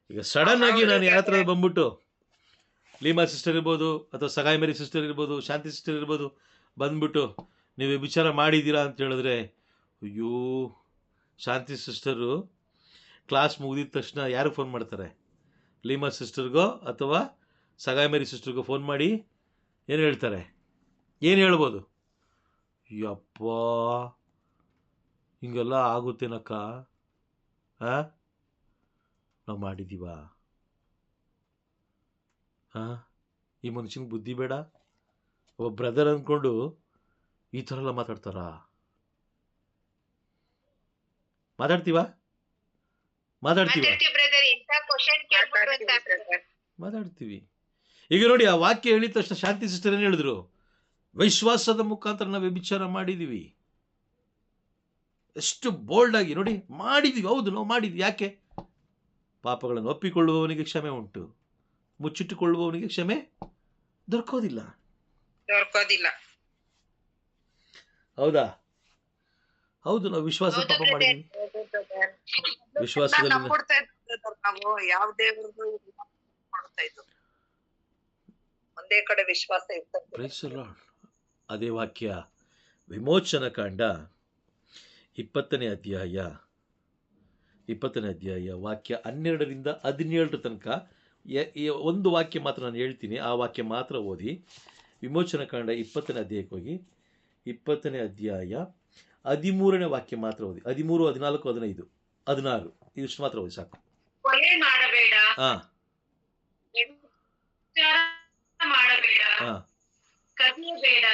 ಈಗ ಸಡನ್ ಆಗಿ ನಾನು ಯಾರ ಹತ್ರ ಬಂದ್ಬಿಟ್ಟು ಲೀಮಾ ಸಿಸ್ಟರ್ ಇರ್ಬೋದು, ಅಥವಾ ಸಗಾಯಿ ಮೇರಿ ಸಿಸ್ಟರ್ ಇರ್ಬೋದು, ಶಾಂತಿ ಸಿಸ್ಟರ್ ಇರ್ಬೋದು, ಬಂದ್ಬಿಟ್ಟು ನೀವು ವ್ಯಭಿಚಾರ ಮಾಡಿದ್ದೀರಾ ಅಂತ ಹೇಳಿದ್ರೆ, ಅಯ್ಯೋ, ಶಾಂತಿ ಸಿಸ್ಟರು ಕ್ಲಾಸ್ ಮುಗಿದಿದ ತಕ್ಷಣ ಯಾರಿಗೆ ಫೋನ್ ಮಾಡ್ತಾರೆ? ಲೀಮಾ ಸಿಸ್ಟರ್ಗೋ ಅಥವಾ ಸಗಾಯಿ ಮೇರಿ ಸಿಸ್ಟರ್ಗೋ ಫೋನ್ ಮಾಡಿ ಏನು ಹೇಳ್ತಾರೆ? ಏನು ಹೇಳ್ಬೋದು? ಯಪ್ಪ, ಹಿಂಗೆಲ್ಲ ಆಗುತ್ತೇನಕ್ಕ, ನಾವು ಮಾಡಿದ್ದೀವ? ಈ ಮನುಷ್ಯನಿಗೆ ಬುದ್ಧಿ ಬೇಡ? ಒಬ್ಬ ಬ್ರದರ್ ಅಂದ್ಕೊಂಡು ಈ ಥರ ಎಲ್ಲ ಮಾತಾಡ್ತಾರಾ? ಮಾತಾಡ್ತೀವ? ಮಾತಾಡ್ತೀವಿ. ಈಗ ನೋಡಿ, ಆ ವಾಕ್ಯ ಹೇಳಿದ ತಕ್ಷಣ ಶಾಂತಿ ಸಿಸ್ಟರ್ ಏನು ಹೇಳಿದ್ರು? ವಿಶ್ವಾಸದ ಮುಖಾಂತರ ನಾವು ವ್ಯಭಿಚಾರ ಮಾಡಿದ್ದೀವಿ. ಎಷ್ಟು ಬೋಲ್ಡ್ ಆಗಿ ನೋಡಿ, ಮಾಡಿದ್ದೀವಿ. ಹೌದು, ನಾವು ಮಾಡಿದ್ವಿ. ಯಾಕೆ? ಪಾಪಗಳನ್ನು ಒಪ್ಪಿಕೊಳ್ಳುವವನಿಗೆ ಕ್ಷಮೆ ಉಂಟು, ಮುಚ್ಚಿಟ್ಟುಕೊಳ್ಳುವವನಿಗೆ ಕ್ಷಮೆ ದೊರಕೋದಿಲ್ಲ. ಹೌದಾ? ಹೌದು, ನಾವು ವಿಶ್ವಾಸ ಪಾಪ ಮಾಡಿದ್ವಿ. ವಿಶ್ವಾಸದಲ್ಲಿ ಯಾವ ದೇವರಿಗೂ ಒಂದೇ ಕಡೆ ವಿಶ್ವಾಸ ಇರ್ತದೆ. Praise the lord. ಅದೇ ವಾಕ್ಯ ವಿಮೋಚನ ಕಾಂಡ 20ನೇ ಅಧ್ಯಾಯ ವಾಕ್ಯ 12ರಿಂದ 17 ತನಕ ಒಂದು ವಾಕ್ಯ ಮಾತ್ರ ನಾನು ಹೇಳ್ತೀನಿ. ಆ ವಾಕ್ಯ ಮಾತ್ರ ಓದಿ. ವಿಮೋಚನ ಕಾಂಡ 20ನೇ ಅಧ್ಯಾಯಕ್ಕೆ ಹೋಗಿ 20ನೇ ಅಧ್ಯಾಯ 13ನೇ ವಾಕ್ಯ ಮಾತ್ರ ಓದಿ. 13, 14, 15, 16 ಇಷ್ಟು ಮಾತ್ರ ಓದಿ ಸಾಕು. ಕೊಲೆ ಮಾಡಬೇಡ, ಮಾಡಬೇಡ, ಕದಿಯಬೇಡ,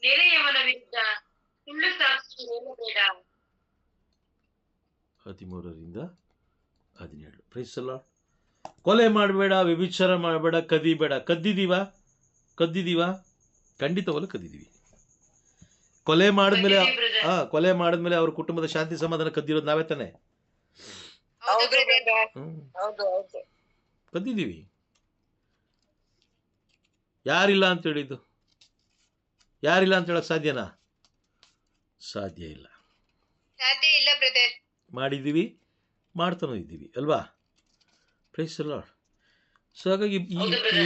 ನೆರೆಯವನ ವಿರುದ್ಧ ಸುಳ್ಳು ಸಾಕ್ಷಿ ಹೇಳಬೇಡ. 13ರಿಂದ 17. Praise the lord. ಕೊಲೆ ಮಾಡಬೇಡ, ವ್ಯಭಿಚಾರ ಮಾಡಬೇಡ, ಕದಿಬೇಡ. ಕದ್ದಿದೀವ? ಖಂಡಿತವಲ್ಲ ಕದ್ದಿದೀವಿ. ಕೊಲೆ ಮಾಡಿದ್ಮೇಲೆ ಅವ್ರ ಕುಟುಂಬದ ಶಾಂತಿ ಸಮಾಧಾನ ಕದ್ದಿರೋದು ನಾವೇ ತಾನೆ? ಕದ್ದಿದೀವಿ. ಯಾರಿಲ್ಲ ಅಂತ ಹೇಳಿದ್ದು? ಯಾರಿಲ್ಲ ಅಂತ ಹೇಳಕ್ ಸಾಧ್ಯನಾ? ಸಾಧ್ಯ ಇಲ್ಲ. ಮಾಡಿದ್ದೀವಿ, ಮಾಡ್ತಾನೂ ಇದ್ದೀವಿ ಅಲ್ವಾ? Praise the lord. ಸೊ ಹಾಗಾಗಿ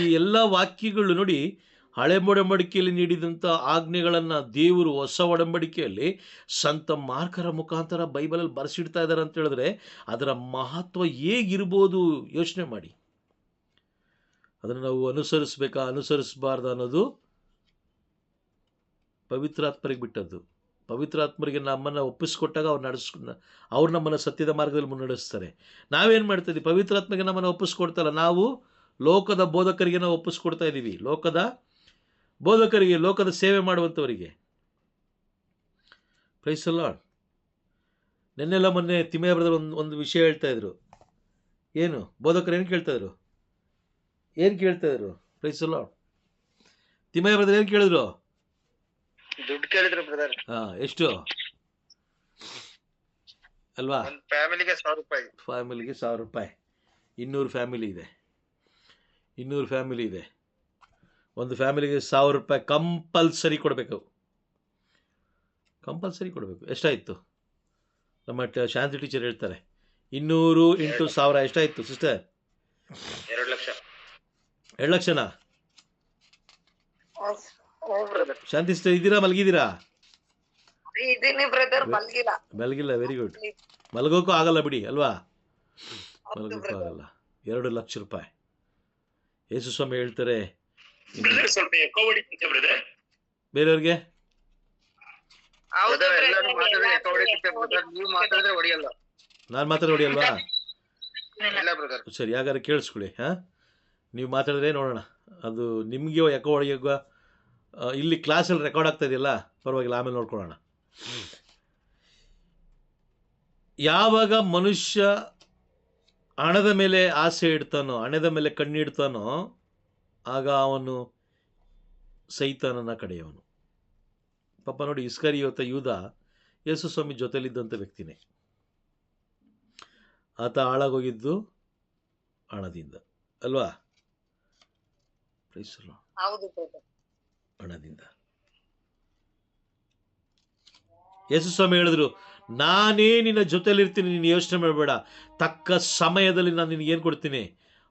ಈ ಎಲ್ಲ ವಾಕ್ಯಗಳು ನೋಡಿ, ಹಳೆ ಒಡಂಬಡಿಕೆಯಲ್ಲಿ ನೀಡಿದಂಥ ಆಜ್ಞೆಗಳನ್ನು ದೇವರು ಹೊಸ ಒಡಂಬಡಿಕೆಯಲ್ಲಿ ಸಂತ ಮಾರ್ಕರ ಮುಖಾಂತರ ಬೈಬಲಲ್ಲಿ ಬರೆಸಿಡ್ತಾ ಇದ್ದಾರೆ ಅಂತ ಹೇಳಿದ್ರೆ ಅದರ ಮಹತ್ವ ಹೇಗಿರ್ಬೋದು ಯೋಚನೆ ಮಾಡಿ. ಅದನ್ನು ನಾವು ಅನುಸರಿಸಬಾರ್ದು ಅನ್ನೋದು ಪವಿತ್ರಾತ್ಮರಿಗೆ ಬಿಟ್ಟದ್ದು. ಪವಿತ್ರಾತ್ಮರಿಗೆ ನಮ್ಮನ್ನು ಒಪ್ಪಿಸ್ಕೊಟ್ಟಾಗ ಅವ್ರು ನಮ್ಮನ್ನು ಸತ್ಯದ ಮಾರ್ಗದಲ್ಲಿ ಮುನ್ನಡೆಸ್ತಾರೆ. ನಾವೇನು ಮಾಡ್ತಾ ಇದ್ದೀವಿ? ಪವಿತ್ರಾತ್ಮಗೆ ನಮ್ಮನ್ನು ಒಪ್ಪಿಸ್ಕೊಡ್ತಲ್ಲ, ನಾವು ಲೋಕದ ಬೋಧಕರಿಗೆ ನಾವು ಒಪ್ಪಿಸ್ಕೊಡ್ತಾ ಇದ್ದೀವಿ. ಲೋಕದ ಬೋಧಕರಿಗೆ, ಲೋಕದ ಸೇವೆ ಮಾಡುವಂಥವರಿಗೆ. Praise the lord. ನೆನ್ನೆಲ್ಲ ಮೊನ್ನೆ ತಿಮ್ಮಯ್ಯ ಬ್ರದರ್ ಒಂದು ವಿಷಯ ಹೇಳ್ತಾ ಇದ್ರು. ಏನು ಬೋಧಕರು ಏನು ಕೇಳ್ತಾ ಇದ್ರು? Praise the lord. Thimmaiah brother ಏನು ಕೇಳಿದ್ರು? ದುಡ್ಡು ಕೇಳಿದ್ರು ಬ್ರದರ್. ಎಷ್ಟು ಅಲ್ವಾ? ಫ್ಯಾಮಿಲಿಗೆ 1000 ರೂಪಾಯಿ. ಫ್ಯಾಮಿಲಿಗೆ 1000 ರೂಪಾಯಿ. 200 ಫ್ಯಾಮಿಲಿ ಇದೆ. 200 ಫ್ಯಾಮಿಲಿ ಇದೆ. ಒಂದು ಫ್ಯಾಮಿಲಿಗೆ 1000 ರೂಪಾಯಿ ಕಂಪಲ್ಸರಿ ಕೊಡಬೇಕು. ಎಷ್ಟಾಯಿತು? ನಮ್ಮ ಶಾಂತಿ ಟೀಚರ್ ಹೇಳ್ತಾರೆ 200 × 1000 ಎಷ್ಟಾಯಿತು ಸಿಸ್ಟರ್? 2 ಲಕ್ಷ. 2 ಲಕ್ಷನಾ? ಶಾಂತಿ ಸಿಸ್ಟರ್ ಇದ್ದೀರಾ? ಮಲಗಿದ್ದೀರಾ? ಮಲಗಿಲ್ಲ. Very good. ಮಲಗೋಕ್ಕೂ ಆಗಲ್ಲ ಬಿಡಿ ಅಲ್ವಾ? ಮಲಗೋಕ್ಕೂ ಆಗಲ್ಲ. 2 ಲಕ್ಷ ರೂಪಾಯಿ. ಯೇಸು ಸ್ವಾಮಿ ಹೇಳ್ತಾರೆ ಬೇರೆಯವ್ರಿಗೆ ಹೌದು Brother, ಎಲ್ಲರೂ brother, ಮಾತಾಡಿದ್ರೆ ಎಲ್ಲಾ ಎಕ್ಕ ಹೊಡಿಯುತ್ತೆ brother. ನೀವು ಮಾತಾಡಿದ್ರೆ ಹೊಡಿಯಲ್ಲ. ನಾನು ಮಾತಾಡಿ ಹೊಡಿಯಲ್ವಾ? ಇಲ್ಲ ಬ್ರದರ್. ಸರಿ, ಹಾಗಾದ್ರೆ ಕೇಳಿಸ್ಕೊಳ್ಳಿ. ಹಾಂ, ನೀವು ಮಾತಾಡಿದ್ರೆ ನೋಡೋಣ. ಅದು ನಿಮಗೆ ಯಾಕೋ ಹೊಡೆಯುವ ಇಲ್ಲಿ ಕ್ಲಾಸಲ್ಲಿ ರೆಕಾರ್ಡ್ ಆಗ್ತಾ ಇದೆಯಲ್ಲ, ಪರವಾಗಿಲ್ಲ, ಆಮೇಲೆ ನೋಡ್ಕೊಳ್ಳೋಣ. ಯಾವಾಗ ಮನುಷ್ಯ ಹಣದ ಮೇಲೆ ಆಸೆ ಇಡ್ತಾನೋ, ಹಣದ ಮೇಲೆ ಕಣ್ಣಿಡ್ತಾನೋ, ಆಗ ಅವನು ಸೈತಾನನ ಕಡೆಯವನು. ಪಾಪ ನೋಡಿ, ಇಸ್ಕರಿಯೋತ ಯೂದ ಯೇಸು ಸ್ವಾಮಿ ಜೊತೆಲಿದ್ದಂಥ ವ್ಯಕ್ತಿನೇ. ಆತ ಹಾಳಾಗೋಗಿದ್ದು ಹಣದಿಂದ ಅಲ್ವಾ? ಹೌದು brother. ಹಣದಿಂದ. ಯೇಸು ಸ್ವಾಮಿ ಹೇಳಿದ್ರು, ನಾನೇ ನಿನ್ನ ಜೊತೆಲಿರ್ತೀನಿ, ನೀನು ಯೋಚನೆ ಮಾಡಬೇಡ. ತಕ್ಕ ಸಮಯದಲ್ಲಿ ನಾನು ನಿನಗೆ ಏನು ಕೊಡ್ತೀನಿ?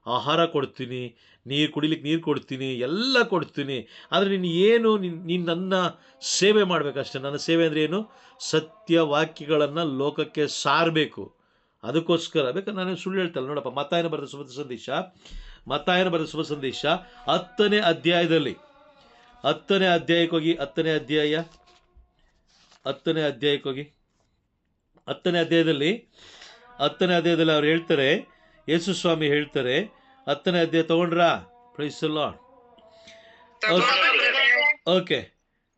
ಆಹಾರ ಕೊಡ್ತೀನಿ, ನೀರು ಕುಡಿಲಿಕ್ಕೆ ನೀರು ಕೊಡ್ತೀನಿ, ಎಲ್ಲ ಕೊಡ್ತೀನಿ. ಆದರೆ ನೀನು ಏನು, ನೀನು ನನ್ನ ಸೇವೆ ಮಾಡಬೇಕಷ್ಟೆ. ನನ್ನ ಸೇವೆ ಅಂದರೆ ಏನು? ಸತ್ಯ ವಾಕ್ಯಗಳನ್ನು ಲೋಕಕ್ಕೆ ಸಾರಬೇಕು. ಅದಕ್ಕೋಸ್ಕರ ಬೇಕಾದ್ರೆ ನಾನು ಸುಳ್ಳು ಹೇಳ್ತಲ್ಲ. ನೋಡಪ್ಪ, ಮತ್ತಾಯನ ಬರೆದ ಶುಭ ಸಂದೇಶ 10ನೇ ಅಧ್ಯಾಯದಲ್ಲಿ 10ನೇ ಅಧ್ಯಾಯಕ್ಕೆ ಹೋಗಿ 10ನೇ ಅಧ್ಯಾಯದಲ್ಲಿ ಅವ್ರು ಹೇಳ್ತಾರೆ, ಯೇಸು ಸ್ವಾಮಿ ಹೇಳ್ತಾರೆ, 10ನೇ ಅಧ್ಯಾಯ ತಗೊಂಡ್ರಾ? Praise the lord. ಓಕೆ,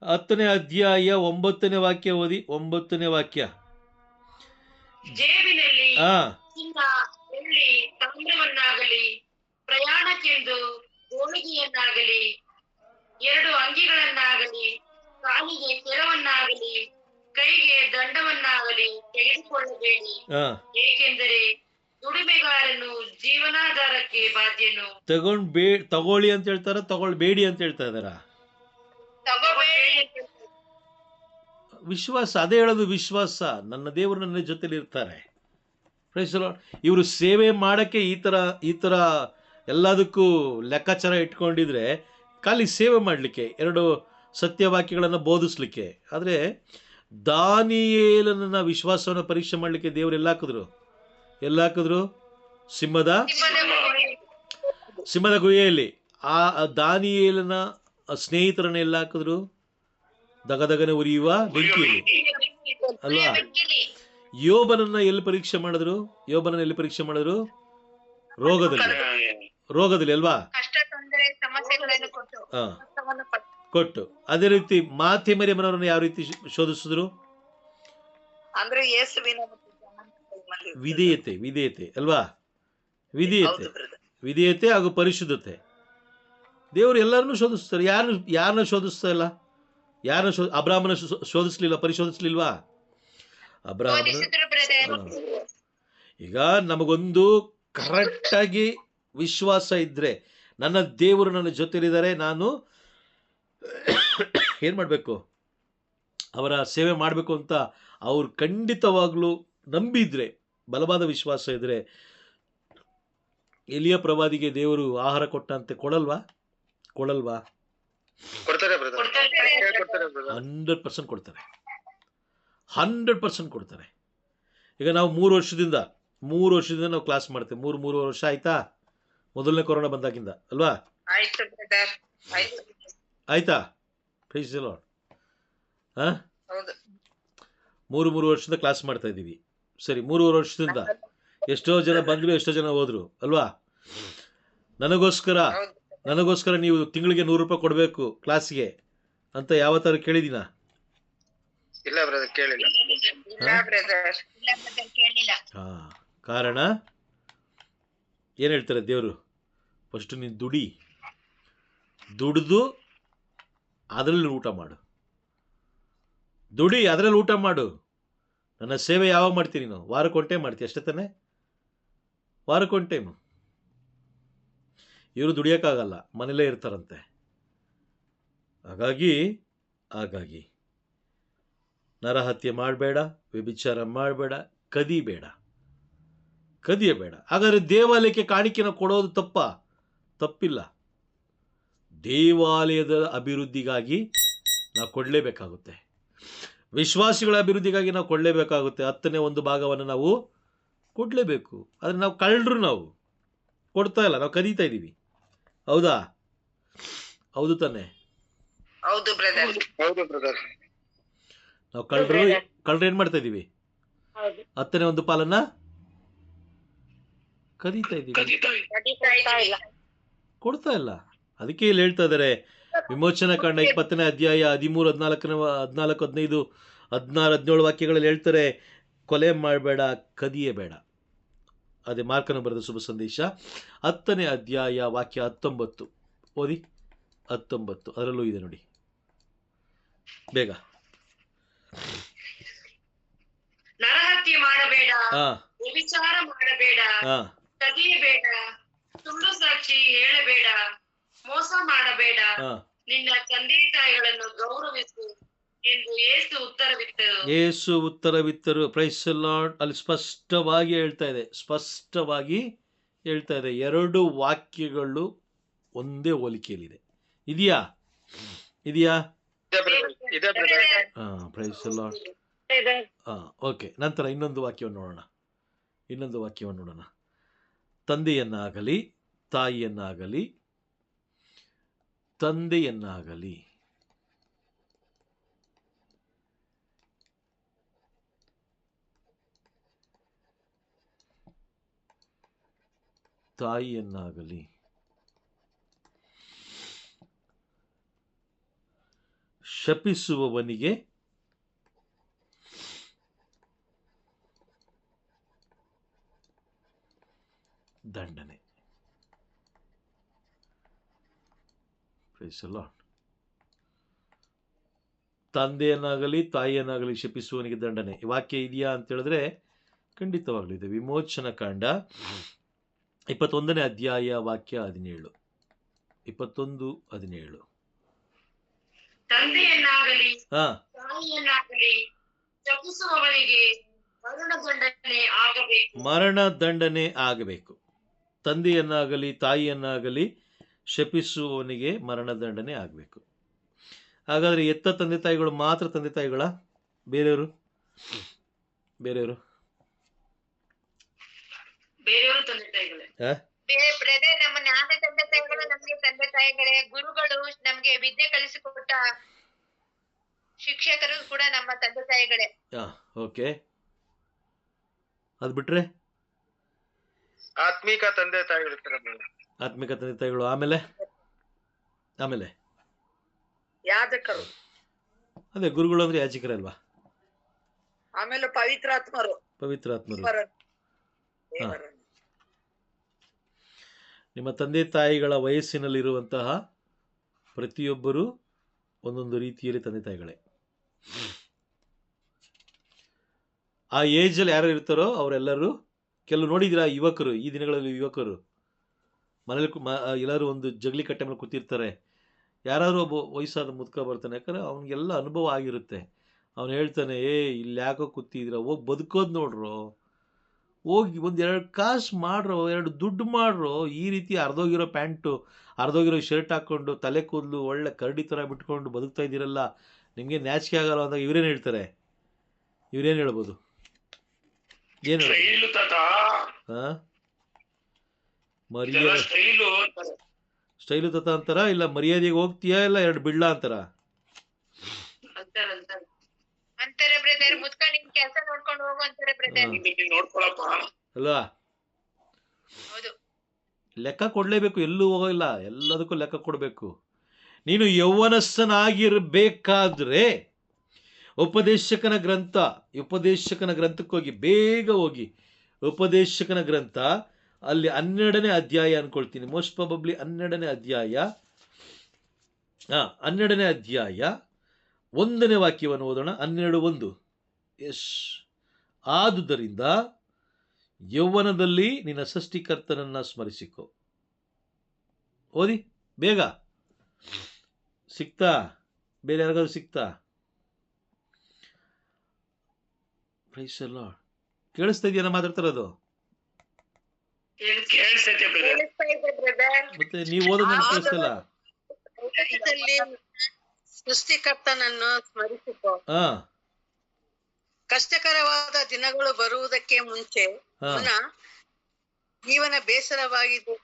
10ನೇ ಅಧ್ಯಾಯ 9ನೇ ವಾಕ್ಯ ಓದಿ. 9ನೇ ವಾಕ್ಯ. ಜೇಬಿನಲ್ಲಿ ಹಾ, ಚಿನ್ನ, ಬೆಳ್ಳಿ, ತಾಮ್ರವನ್ನಾಗಲಿ, ಪ್ರಯಾಣಕ್ಕೆಂದು ಗೋಣಿಗೆಯನ್ನಾಗಲಿ, 2 ಅಂಗಿಗಳನ್ನಾಗಲಿ, ಕಾಲಿಗೆ ಕೆರವನ್ನಾಗಲಿ, ಕೈಗೆ ದಂಡವನ್ನಾಗಲಿ ತೆಗೆದುಕೊಳ್ಳಬೇಡಿ. ಏಕೆಂದರೆ ದುಡಿಮೆಗಾರನು ಜೀವನಾಧಾರಕ್ಕೆ ಬಾಧ್ಯನು. ತಗೊಳ್ಳಿ ಅಂತ ಹೇಳ್ತಾರ, ತಗೊಳ್ಬೇಡಿ ಅಂತ ಹೇಳ್ತಾ ಇದಾರ? ತಗೋಬೇಡಿ. ವಿಶ್ವಾಸ, ಅದೇ ಹೇಳೋದು, ವಿಶ್ವಾಸ. ನನ್ನ ದೇವರು ನನ್ನ ಜೊತೆಲಿ ಇರ್ತಾರೆ. ಇವರು ಸೇವೆ ಮಾಡೋಕ್ಕೆ ಈ ಥರ ಎಲ್ಲದಕ್ಕೂ ಲೆಕ್ಕಾಚಾರ ಇಟ್ಕೊಂಡಿದ್ರೆ ಖಾಲಿ ಸೇವೆ ಮಾಡಲಿಕ್ಕೆ, 2 ಸತ್ಯವಾಕ್ಯಗಳನ್ನು ಬೋಧಿಸ್ಲಿಕ್ಕೆ. ಆದರೆ ದಾನಿಯೇಲನ ವಿಶ್ವಾಸವನ್ನು ಪರೀಕ್ಷೆ ಮಾಡಲಿಕ್ಕೆ ದೇವರು ಎಲ್ಲ ಹಾಕಿದ್ರು? ಸಿಂಹದ ಗುಹೆಯಲ್ಲಿ. ಆ ದಾನಿಯೇಲನ ಸ್ನೇಹಿತರನ್ನ ಎಲ್ಲ ಹಾಕಿದ್ರು? ದಗದಗನೆ ಉರಿಯುವ ಬೆಂಕಿಯಲ್ಲಿ ಅಲ್ವಾ? ಯೋಬನನ್ನ ಎಲ್ಲಿ ಪರೀಕ್ಷೆ ಮಾಡಿದ್ರು? ರೋಗದಲ್ಲಿ ಅಲ್ವಾ? ಕೊಟ್ಟು. ಅದೇ ರೀತಿ ಮಾತೆ ಮರಿಯಮ್ಮನವರನ್ನು ಯಾವ ರೀತಿ ಶೋಧಿಸಿದ್ರು? ವಿಧೇಯತೆ ಅಲ್ವಾ? ವಿಧೇಯತೆ ಹಾಗೂ ಪರಿಶುದ್ಧತೆ. ದೇವರು ಎಲ್ಲರನ್ನೂ ಶೋಧಿಸ್ತಾರೆ. ಯಾರನ್ನ ಶೋಧಿಸ್ತಾ ಇಲ್ಲ? ಅಬ್ರಾಹ್ಮನ ಶೋಧಿಸ್ಲಿಲ್ಲ, ಪರಿಶೋಧಿಸ್ಲಿಲ್ವಾ? ಈಗ ನಮಗೊಂದು ಕರೆಕ್ಟಾಗಿ ವಿಶ್ವಾಸ ಇದ್ರೆ, ನನ್ನ ದೇವರು ನನ್ನ ಜೊತೆಲಿದ್ದಾರೆ, ನಾನು ಏನು ಮಾಡಬೇಕು? ಅವರ ಸೇವೆ ಮಾಡಬೇಕು ಅಂತ ಅವ್ರು ಖಂಡಿತವಾಗ್ಲೂ ನಂಬಿದ್ರೆ, ಬಲವಾದ ವಿಶ್ವಾಸ ಇದ್ರೆ, ಎಲಿಯ ಪ್ರವಾದಿಗೆ ದೇವರು ಆಹಾರ ಕೊಟ್ಟಂತೆ ಕೊಡಲ್ವಾ? 100% ಕೊಡ್ತಾರೆ. 100% ಕೊಡ್ತಾರೆ. ಈಗ ನಾವು 3 ವರ್ಷದಿಂದ ನಾವು ಕ್ಲಾಸ್ ಮಾಡ್ತೇವೆ. 3 ವರ್ಷ ಆಯ್ತಾ? ಮೊದಲನೇ ಕೊರೋನಾ ಬಂದಾಗಿಂದ ಅಲ್ವಾ? ಆಯ್ತಾ? Price the lord. 3 ವರ್ಷದಿಂದ ಕ್ಲಾಸ್ ಮಾಡ್ತಾ ಇದ್ದೀವಿ. ಸರಿ, 3 ವರ್ಷದಿಂದ ಎಷ್ಟೋ ಜನ ಬಂದ್ರು, ಎಷ್ಟೋ ಜನ ಹೋದ್ರು ಅಲ್ವಾ? ನನಗೋಸ್ಕರ ನೀವು ತಿಂಗಳಿಗೆ 100 ರೂಪಾಯಿ ಕೊಡಬೇಕು ಕ್ಲಾಸ್ಗೆ ಅಂತ ಯಾವತ್ತಾರು ಕೇಳಿದಿನ? ಇಲ್ಲ ಬ್ರದರ್, ಕೇಳಿಲ್ಲ. ಕಾರಣ ಏನು ಹೇಳ್ತಾರೆ ದೇವರು? ಫಸ್ಟ್ ನೀನು ದುಡಿದು ಅದರಲ್ಲಿ ಊಟ ಮಾಡು. ನನ್ನ ಸೇವೆ ಯಾವಾಗ ಮಾಡ್ತೀನಿ? ನೀನು ವಾರಕ್ಕೆ 1 ಟೈಮ್ ಮಾಡ್ತೀಯ ಅಷ್ಟೇ ತಾನೆ? ವಾರಕ್ಕೆ 1 ಟೈಮು. ಇವರು ದುಡಿಯೋಕ್ಕಾಗಲ್ಲ, ಮನೇಲೇ ಇರ್ತಾರಂತೆ. ಹಾಗಾಗಿ ನರಹತ್ಯೆ ಮಾಡಬೇಡ, ವ್ಯಭಿಚಾರ ಮಾಡಬೇಡ, ಕದಿಯಬೇಡ. ಹಾಗಾದ್ರೆ ದೇವಾಲಯಕ್ಕೆ ಕಾಣಿಕೆನ ಕೊಡೋದು ತಪ್ಪಿಲ್ಲ. ದೇವಾಲಯದ ಅಭಿವೃದ್ಧಿಗಾಗಿ ನಾವು ಕೊಡಲೇಬೇಕಾಗುತ್ತೆ. ವಿಶ್ವಾಸಿಗಳ ಅಭಿವೃದ್ಧಿಗಾಗಿ ನಾವು ಕೊಡಲೇಬೇಕಾಗುತ್ತೆ. 10ನೇ 1 ಭಾಗವನ್ನು ನಾವು ಕೊಡಲೇಬೇಕು. ಆದರೆ ನಾವು ಕಳ್ಳರು, ನಾವು ಕೊಡ್ತಾ ಇಲ್ಲ, ನಾವು ಕದೀತಾ ಇದ್ದೀವಿ. ಹೌದಾ? ಹೌದು ತಾನೆ? ಹೌದು ಬ್ರದರ್. ನಾವು ಕಳ್ಳರು ಏನ್ ಮಾಡ್ತಾ ಇದೀವಿ? ಹೌದು. 10ನೇ ಒಂದು ಪಾಲನ್ನ ಕದೀತಾ ಇದೀವಿ, ಕೊಡ್ತಾ ಇಲ್ಲ. ಅದಕ್ಕೆ ಇಲ್ಲಿ ಹೇಳ್ತಾ ಇದಾರೆ ವಿಮೋಚನಾ ಕಾಂಡ 20ನೇ ಅಧ್ಯಾಯ 13, 14, 15, 16, 17 ವಾಕ್ಯಗಳಲ್ಲಿ ಹೇಳ್ತಾರೆ, ಕೊಲೆ ಮಾಡಬೇಡ, ಕದಿಯಬೇಡ. ಅದೇ ಮಾರ್ಕನ ಬರೆದ ಶುಭ ಸಂದೇಶ 10ನೇ ಅಧ್ಯಾಯ ವಾಕ್ಯ 19 ಓದಿ. 19 ಅದರಲ್ಲೂ ಇದೆ ನೋಡಿ, ಬೇಗ. ನರಹತ್ಯೆ ಮಾಡಬೇಡ, ಹಾ ವ್ಯಭಿಚಾರ ಮಾಡಬೇಡ, ಹಾ ಕದಿಯಬೇಡ, ಸುಳ್ಳು ಸಾಕ್ಷಿ ಹೇಳಬೇಡ, ಮೋಸ ಮಾಡಬೇಡ, ಹಾ ನಿನ್ನ ತಂದೆ ತಾಯಿಗಳನ್ನು ಗೌರವಿಸು ಎಂದು ಯೇಸು ಉತ್ತರವಿತ್ತರು. Praise the lord. ಅಲ್ಲಿ ಸ್ಪಷ್ಟವಾಗಿ ಹೇಳ್ತಾ ಇದೆ. 2 ವಾಕ್ಯಗಳು ಒಂದೇ ಹೋಲಿಕೆಯಲ್ಲಿದೆ. ಇದೆಯಾ? Price the lord. ಓಕೆ, ನಂತರ ಇನ್ನೊಂದು ವಾಕ್ಯವನ್ನು ನೋಡೋಣ. ತಂದೆಯನ್ನಾಗಲಿ ತಾಯಿಯನ್ನಾಗಲಿ ಶಪಿಸುವವನಿಗೆ ದಂಡನೆ. Praise the lord. ತಂದೆಯನ್ನಾಗಲಿ ತಾಯಿಯನ್ನಾಗಲಿ ಶಪಿಸುವವನಿಗೆ ದಂಡನೆ. ಈ ವಾಕ್ಯ ಇದೆಯಾ ಅಂತ ಹೇಳಿದ್ರೆ ಖಂಡಿತವಾಗ್ಲೂ ಇದೆ. ವಿಮೋಚನಾ ಕಾಂಡ 21ನೇ ಅಧ್ಯಾಯ ವಾಕ್ಯ 17. 21:17. ತಂದೆಯನ್ನಾಗಲಿ ಹಾ ತಾಯಿಯನ್ನಾಗಲಿ ಶಪಿಸುವವನಿಗೆ ಮರಣದಂಡನೆ ಆಗಬೇಕು. ತಂದೆಯನ್ನಾಗಲಿ ತಾಯಿಯನ್ನಾಗಲಿ ಶಪಿಸುವವನಿಗೆ ಮರಣದಂಡನೆ ಆಗಬೇಕು. ಹಾಗಾದ್ರೆ ಎತ್ತ ತಂದೆ ತಾಯಿಗಳು ಮಾತ್ರ ತಂದೆ ತಾಯಿಗಳ? ಬೇರೆಯವರು ತಂದೆ ತಾಯಿಗಳೇ. ನಮ್ಮ ಜ್ಞಾನ ತಂದೆ ತಾಯಿಗಳು ನಮಗೆ ತಂದೆ ತಾಯಿಗಳೇ. ಗುರುಗಳು ನಮ್ಗೆ ವಿದ್ಯೆ ಕಲಿಸಿಕೊಟ್ಟ ಶಿಕ್ಷಕರು ಕೂಡ ನಮ್ಮ ತಂದೆ ತಾಯಿಗಳೇ. ಓಕೆ, ಅದ್ ಬಿಟ್ರೆ ಆತ್ಮಿಕ ತಂದೆ ತಾಯಿಗಳು. ಆತ್ಮಿಕ ತಂದೆ ತಾಯಿಗಳು. ಆಮೇಲೆ ಯಾಜಕರು. ಅದೇ ಗುರುಗಳು ಅಂದ್ರೆ ಯಾಜಕರಲ್ವಾ? ಆಮೇಲೆ ಪವಿತ್ರಾತ್ಮರು. ನಿಮ್ಮ ತಂದೆ ತಾಯಿಗಳ ವಯಸ್ಸಿನಲ್ಲಿರುವಂತಹ ಪ್ರತಿಯೊಬ್ಬರು ಒಂದೊಂದು ರೀತಿಯಲ್ಲಿ ತಂದೆ ತಾಯಿಗಳೇ. ಆ ಏಜಲ್ಲಿ ಯಾರು ಇರ್ತಾರೋ ಅವರೆಲ್ಲರೂ, ಕೆಲವು ನೋಡಿದಿರಾ ಯುವಕರು, ಈ ದಿನಗಳಲ್ಲಿ ಯುವಕರು ಮನೇಲಿ ಎಲ್ಲರೂ ಒಂದು ಜಗಲಿ ಕಟ್ಟೆ ಮೇಲೆ ಕೂತಿರ್ತಾರೆ. ಯಾರಾದ್ರೂ ಒಬ್ಬ ವಯಸ್ಸಾದ ಮುದುಕ ಬರ್ತಾನೆ, ಯಾಕಂದ್ರೆ ಅವನಿಗೆಲ್ಲ ಅನುಭವ ಆಗಿರುತ್ತೆ. ಅವನು ಹೇಳ್ತಾನೆ, ಇಲ್ಲಿ ಯಾಕೋ ಕೂತಿದ್ದೀರಾ, ಹೋಗಿ ಬದುಕೋದು ನೋಡ್ರು, ಹೋಗಿ ಒಂದು 2 ಕಾಸು ಮಾಡ್ರೋ, 2 ದುಡ್ಡು ಮಾಡ್ರೋ. ಈ ರೀತಿ ಅರ್ಧೋಗಿರೋ ಪ್ಯಾಂಟು, ಅರ್ಧೋಗಿರೋ ಶರ್ಟ್ ಹಾಕ್ಕೊಂಡು, ತಲೆ ಕೂದಲು ಒಳ್ಳೆ ಕರಡಿ ಥರ ಬಿಟ್ಕೊಂಡು ಬದುಕ್ತಾ ಇದ್ದೀರಲ್ಲ, ನಿಮಗೆ ನಾಚಿಕೆ ಆಗಲ್ಲ ಅಂದಾಗ ಇವ್ರೇನು ಹೇಳ್ತಾರೆ? ಇವ್ರೇನು ಹೇಳ್ಬೋದು? ಏನು ಸ್ಟೈಲು ತತ ಅಂತಾರ, ಇಲ್ಲ ಮರ್ಯಾದೆಗೆ ಹೋಗ್ತೀಯಾ, ಇಲ್ಲ 2 ಬಿಡ್ಲ ಅಂತಾರ? ಅಲ್ವಾ? ಲೆಕ್ಕ ಕೊಡ್ಲೇಬೇಕು, ಎಲ್ಲೂ ಹೋಗಿಲ್ಲ, ಎಲ್ಲದಕ್ಕೂ ಲೆಕ್ಕ ಕೊಡಬೇಕು. ನೀನು ಯೌವನಸ್ಥನಾಗಿರ್ಬೇಕಾದ್ರೆ ಉಪದೇಶಕನ ಗ್ರಂಥಕ್ಕೆ ಹೋಗಿ, ಬೇಗ ಹೋಗಿ. ಉಪದೇಶಕನ ಗ್ರಂಥ ಅಲ್ಲಿ 12ನೇ ಅಧ್ಯಾಯ ಅನ್ಕೊಳ್ತೀನಿ, ಮೋಸ್ಟ್ ಪ್ರಾಬಬ್ಲಿ 12ನೇ ಅಧ್ಯಾಯ 1ನೇ ವಾಕ್ಯವನ್ನು ಓದೋಣ. 12:1. ಎಸ್. ಆದುದರಿಂದ ಯೌವನದಲ್ಲಿ ನಿನ್ನ ಸೃಷ್ಟಿಕರ್ತನನ್ನ ಸ್ಮರಿಸಿಕೊ. ಓದಿ ಬೇಗ. ಸಿಕ್ತಾ? ಬೇರೆ ಯಾರಿಗಾದ್ರು ಸಿಕ್ತಾ? Praise the lord. ಕೇಳಿಸ್ತಾ ಇದೆಯಾ ಮಾತಾಡ್ತಿರೋದು? ಮತ್ತೆ ನೀವು ಓದೋದು ನನಗೆ ಕೇಳಿಸ್ತಲ್ಲ. ಸೃಷ್ಟಿಕರ್ತನನ್ನು ಸ್ಮರಿಸಿಕೊ. ಕಷ್ಟಕರವಾದ ದಿನಗಳು ಬರುವುದಕ್ಕೆ ಮುಂಚೆ ಜೀವನ ಬೇಸರವಾಗಿದೆ.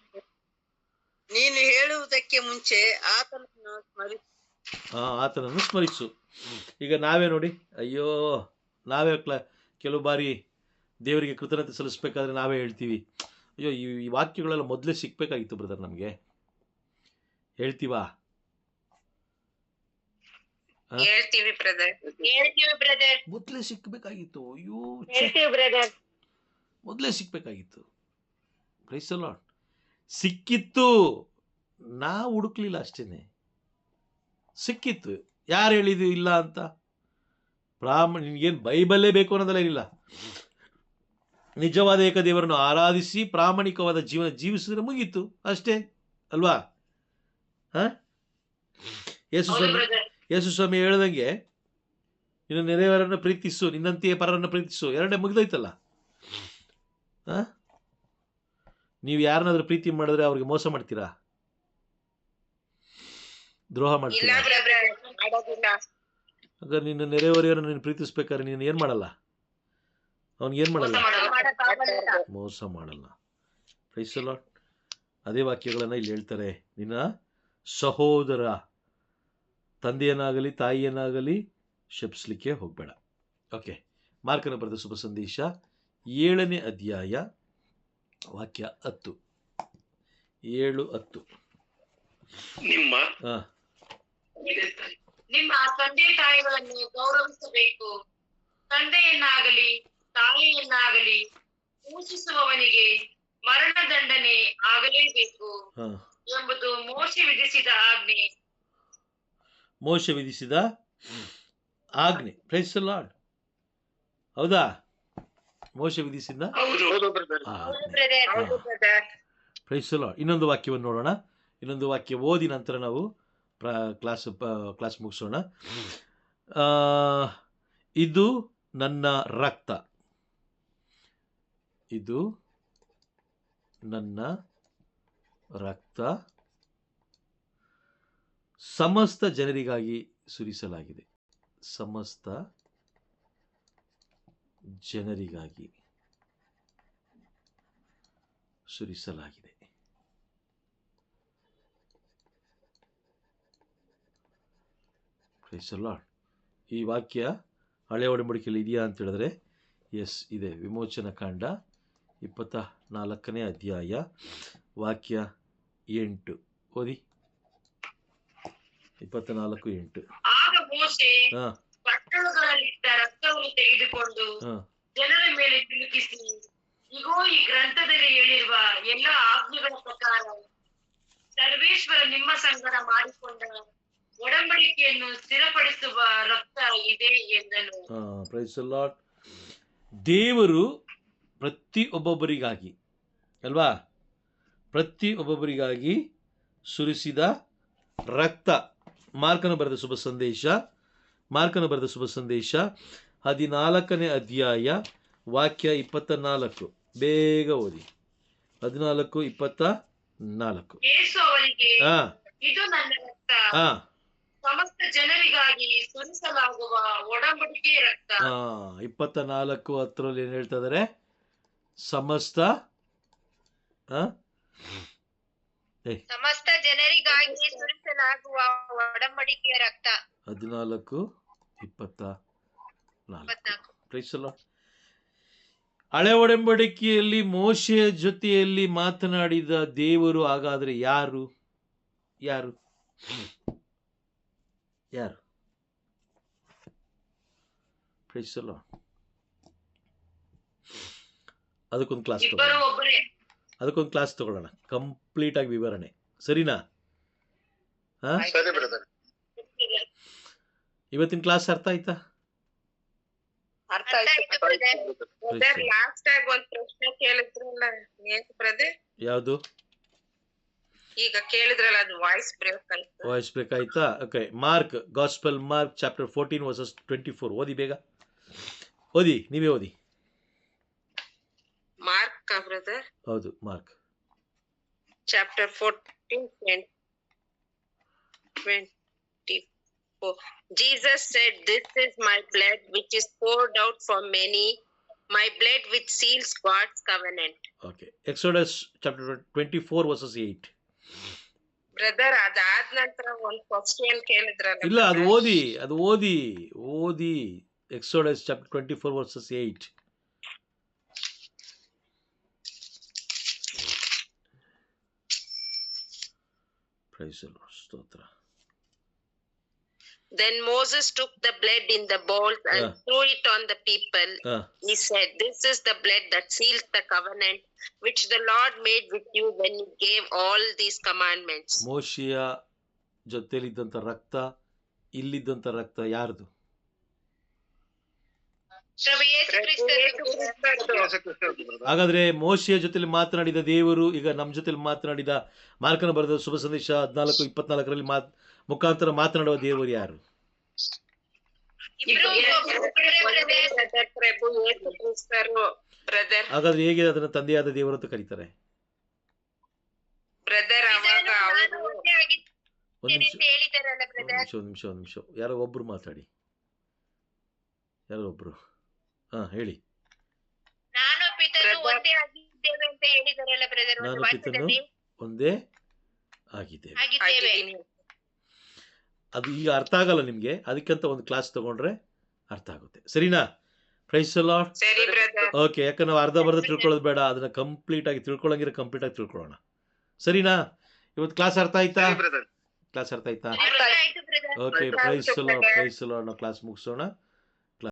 ನೀನು ಹೇಳುವುದಕ್ಕೆ ಮುಂಚೆ ಆತನನ್ನು ಸ್ಮರಿಸು. ಆತನನ್ನು ಸ್ಮರಿಸು. ಈಗ ನಾವೇ ನೋಡಿ, ಅಯ್ಯೋ ನಾವೇ ಕೆಲವು ಬಾರಿ ದೇವರಿಗೆ ಕೃತಜ್ಞತೆ ಸಲ್ಲಿಸ್ಬೇಕಾದ್ರೆ ನಾವೇ ಹೇಳ್ತೀವಿ, ಅಯ್ಯೋ ಈ ವಾಕ್ಯಗಳೆಲ್ಲ ಮೊದಲೇ ಸಿಕ್ಬೇಕಾಗಿತ್ತು ಬ್ರದರ್, ನಮಗೆ ಹೇಳ್ತೀವಾ? ಹೇಳ್ತೀವಿ ಬ್ರದರ್, ಮೊದಲೇ ಸಿಕ್ಬೇಕಾಗಿತ್ತು. ಅಯ್ಯೋ ಮೊದಲೇ ಸಿಕ್ಬೇಕಾಗಿತ್ತು. Price the lord. ಸಿಕ್ಕಿತ್ತು, ನಾವು ಹುಡುಕ್ಲಿಲ್ಲ ಅಷ್ಟೇನೆ. ಸಿಕ್ಕಿತ್ತು. ಯಾರು ಹೇಳಿದ್ದು ಇಲ್ಲ ಅಂತ? ನಿನ್ಗೇನು ಬೈಬಲ್ಲೇ ಬೇಕು ಅನ್ನೋದೆಲ್ಲ ಇಲ್ಲ. ನಿಜವಾದ ಏಕದೇವರನ್ನು ಆರಾಧಿಸಿ ಪ್ರಾಮಾಣಿಕವಾದ ಜೀವನ ಜೀವಿಸಿದ್ರೆ ಮುಗೀತು ಅಷ್ಟೇ ಅಲ್ವಾ? ಯೇಸು ಸ್ವಾಮಿ ಹೇಳ್ದಂಗೆ ನಿನ್ನ ನೆರೆಯವರನ್ನು ಪ್ರೀತಿಸು, ನಿನ್ನಂತೆಯೇ ಪರರನ್ನು ಪ್ರೀತಿಸು, ಎರಡೇ ಮುಗಿದೋಯ್ತಲ್ಲ. ನೀವು ಯಾರನ್ನಾದ್ರೂ ಪ್ರೀತಿ ಮಾಡಿದ್ರೆ ಅವ್ರಿಗೆ ಮೋಸ ಮಾಡ್ತೀರಾ? ದ್ರೋಹ ಮಾಡ್ತೀರಾ? ಹಾಗಾದ್ರೆ ನಿನ್ನ ನೆರೆಯವರನ್ನು ನೀನು ಪ್ರೀತಿಸ್ಬೇಕಾದ್ರೆ ನೀನು ಏನ್ ಮಾಡಲ್ಲ? ಅವನಿಗೇನ್ ಮಾಡಲ್ಲ? ಮೋಸ ಮಾಡಲ್ಲ. Praise the lord. ಅದೇ ವಾಕ್ಯಗಳನ್ನ ಇಲ್ಲಿ ಹೇಳ್ತಾರೆ. ನಿನ್ನ ಸಹೋದರ ತಂದೆಯನ್ನಾಗಲಿ ತಾಯಿಯನ್ನಾಗಲಿ ಶಪಿಸ್ಲಿಕ್ಕೆ ಹೋಗಬೇಡ. ಓಕೆ, ಮಾರ್ಕನ ಬರೆದ ಶುಭ ಸಂದೇಶ 7ನೇ ಅಧ್ಯಾಯ ವಾಕ್ಯ 10. 7:10. ನಿಮ್ಮ ತಂದೆ ತಾಯಿಗಳನ್ನು ಗೌರವಿಸಬೇಕು. ತಂದೆಯನ್ನಾಗಲಿ ತಾಯಿಯನ್ನಾಗಲಿ ಪೂಜಿಸುವವನಿಗೆ ಮರಣದಂಡನೆ ಆಗಲೇಬೇಕು ಎಂಬುದು ಮೋಶೆ ವಿಧಿಸಿದ ಆಜ್ಞೆ. ಮೋಶೆ ವಿಧಿಸಿದ ಆಜ್ಞೆ. Praise the Lord. ಹೌದಾ? ಮೋಶೆ ವಿಧಿಸಿದ ಪ್ರೈಸ್ ದಿ ಲಾರ್ಡ್. ಇನ್ನೊಂದು ವಾಕ್ಯವನ್ನು ನೋಡೋಣ. ಇನ್ನೊಂದು ವಾಕ್ಯ ಓದಿ ನಂತರ ನಾವು ಕ್ಲಾಸ್ ಮುಗಿಸೋಣ. ಇದು ನನ್ನ ರಕ್ತ, ಇದು ನನ್ನ ರಕ್ತ ಸಮಸ್ತ ಜನರಿಗಾಗಿ ಸುರಿಸಲಾಗಿದೆ. ಸಮಸ್ತ ಜನರಿಗಾಗಿ ಸುರಿಸಲಾಗಿದೆ. Price the lord. ಈ ವಾಕ್ಯ ಹಳೆ ಒಡಂಬಡಿಕೆಯಲ್ಲಿ ಇದೆಯಾ ಅಂತ ಹೇಳಿದ್ರೆ ಎಸ್ ಇದೆ. ವಿಮೋಚನ ಕಾಂಡ 24ನೇ ಅಧ್ಯಾಯ ವಾಕ್ಯ 8 ಓದಿ. 24:8. ಆಗ ಮೋಶೆ ಪಟ್ಟಣಗಳಲ್ಲಿದ್ದ ರಕ್ತವನ್ನು ತೆಗೆದುಕೊಂಡು ಜನರ ಮೇಲೆ ತಿರುಗಿಸಿ, ಇಗೋ ಈ ಗ್ರಂಥದಲ್ಲಿ ಹೇಳಿರುವ ಎಲ್ಲ ಆಜ್ಞೆಗಳ ಪ್ರಕಾರ ಸರ್ವೇಶ್ವರ ನಿಮ್ಮ ಸಂಗಡ ಮಾಡಿಕೊಂಡ ಒಡಂಬಡಿಕೆಯನ್ನು ಸ್ಥಿರಪಡಿಸುವ ರಕ್ತ ಇದೆ ಎಂದನು. Praise the Lord. ದೇವರು ಪ್ರತಿಯೊಬ್ಬೊಬ್ಬರಿಗಾಗಿ ಅಲ್ವಾ, ಪ್ರತಿಯೊಬ್ಬೊಬ್ಬರಿಗಾಗಿ ಸುರಿಸಿದ ರಕ್ತ. ಮಾರ್ಕನ ಬರೆದ ಶುಭ ಸಂದೇಶ 14ನೇ ಅಧ್ಯಾಯ ವಾಕ್ಯ 24. ಬೇಗ ಓದಿ. 14:24. ಯೇಸು ಅವರಿಗೆ, ಇದು ನನ್ನ ರಕ್ತ, ಸಮಸ್ತ ಜನರಿಗಾಗಿ ಸುರಿಸಲಾಗುವ ಒಡಂಬಡಿಕೆ ರಕ್ತ. 24:10 ಏನ್ ಹೇಳ್ತಾ ಇದಾರೆ? ಸಮಸ್ತ ಜನರಿಗಾಗಿ ಸುರಿಸಲಾಗುವ ಒಡಂಬಡಿಕೆಯ ರಕ್ತ. 14:24. Praise the Lord. ಹಳೆ ಒಡಂಬಡಿಕೆಯಲ್ಲಿ ಮೋಶೆಯ ಜೊತೆಯಲ್ಲಿ ಮಾತನಾಡಿದ ದೇವರು ಹಾಗಾದ್ರೆ ಯಾರು? ಯಾರು ಯಾರು? Praise the Lord. ಅದಕ್ಕೊಂದು ಕ್ಲಾಸ್ ತಗೊಳ್ಳೋಣ, ಕಂಪ್ಲೀಟ್ ಆಗಿ ವಿವರಣೆ. ಸರಿನಾ? ಇವತ್ತಿನ ಕ್ಲಾಸ್ ಅರ್ಥ ಆಯ್ತಾ? ಯಾವುದು? ಈಗ ಕೇಳಿದ್ರಲ್ಲ, ಅದು ವಾಯ್ಸ್ ಬ್ರೇಕ್ ಆಯ್ತಾ? Okay. Mark, gospel mark chapter 14 versus 24 ಓದಿ. ಬೇಗ ಓದಿ, ನೀವೇ ಓದಿ. Mark brother? ಹೌದು, mark chapter 14:24. Jesus said, "This is my blood which is poured out for many, my blood which seals God's covenant." Okay. Exodus chapter 24 verses 8. Brother ಅದಾದ ನಂತರ ಒಂದ್ question ಕೇಳಿದ್ರಲ್ಲ ಇಲ್ಲ, ಅದು ಓದಿ Exodus chapter 24 verses 8. Praise the Lord. ಸ್ತೋತ್ರ. Then Moses took the blood in the bowl and threw it on the people. He said, "This is the blood that seals the covenant which the Lord made with you when he gave all these commandments." ಮೋಶೆಯ ಜೊತೆಲಿದ್ದಂಥ ರಕ್ತ, ಇಲ್ಲಿದ್ದಂಥ ರಕ್ತ ಯಾರ್ದು? ಹಾಗಾದ್ರೆ ಮೋಶೆಯ ಜೊತೆಲಿ ಮಾತನಾಡಿದ ದೇವರು ಈಗ ನಮ್ಮ ಜೊತೆಲಿ ಮಾತನಾಡಿದ ಮಾರ್ಕನ ಬರೆದ ಶುಭ ಸಂದೇಶ 14:24 ಮುಖಾಂತರ ಮಾತನಾಡುವ ದೇವರು ಯಾರು? ಹಾಗಾದ್ರೆ ಹೇಗೆ ಅದನ್ನ ತಂದೆಯಾದ ದೇವರು ಅಂತ ಕರೀತಾರೆ? ಒಂದು ನಿಮಿಷ ಯಾರೋ ಒಬ್ರು ಮಾತಾಡಿ, ಯಾರೋ ಒಬ್ರು ಹೇಳಿ. ನಾನು ಪಿತನು ಒಂದೇ ಆಗಿದ್ದೇವೆ ಅಂತ ಹೇಳಿದಾರಲ್ಲ ಬ್ರದರ್. ನಾನು ಪಿತನು ಒಂದೇ ಆಗಿದ್ದೇವೆ. ಅದು ಈಗ ಅರ್ಥ ಆಗಲ್ಲ ನಿಮ್ಗೆ, ಅದಕ್ಕಂತ ಒಂದು ಕ್ಲಾಸ್ ತಗೊಂಡ್ರೆ ಅರ್ಥ ಆಗುತ್ತೆ. ಸರಿನಾ? Price the lord. ಓಕೆ, ಯಾಕಂದ್ರೆ ನಾವು ಅರ್ಧ ತಿಳ್ಕೊಳ್ಳೋದು ಬೇಡ, ಅದನ್ನ ಕಂಪ್ಲೀಟ್ ಆಗಿ ತಿಳ್ಕೊಳ್ಳಂಗಿರೋ ಕಂಪ್ಲೀಟ್ ಆಗಿ ತಿಳ್ಕೊಳ್ಳೋಣ. ಸರಿನಾ? ಇವತ್ತು ಕ್ಲಾಸ್ ಅರ್ಥ ಆಯ್ತಾ? Okay, praise the Lord. ನಾವು ಕ್ಲಾಸ್ ಮುಗಿಸೋಣ.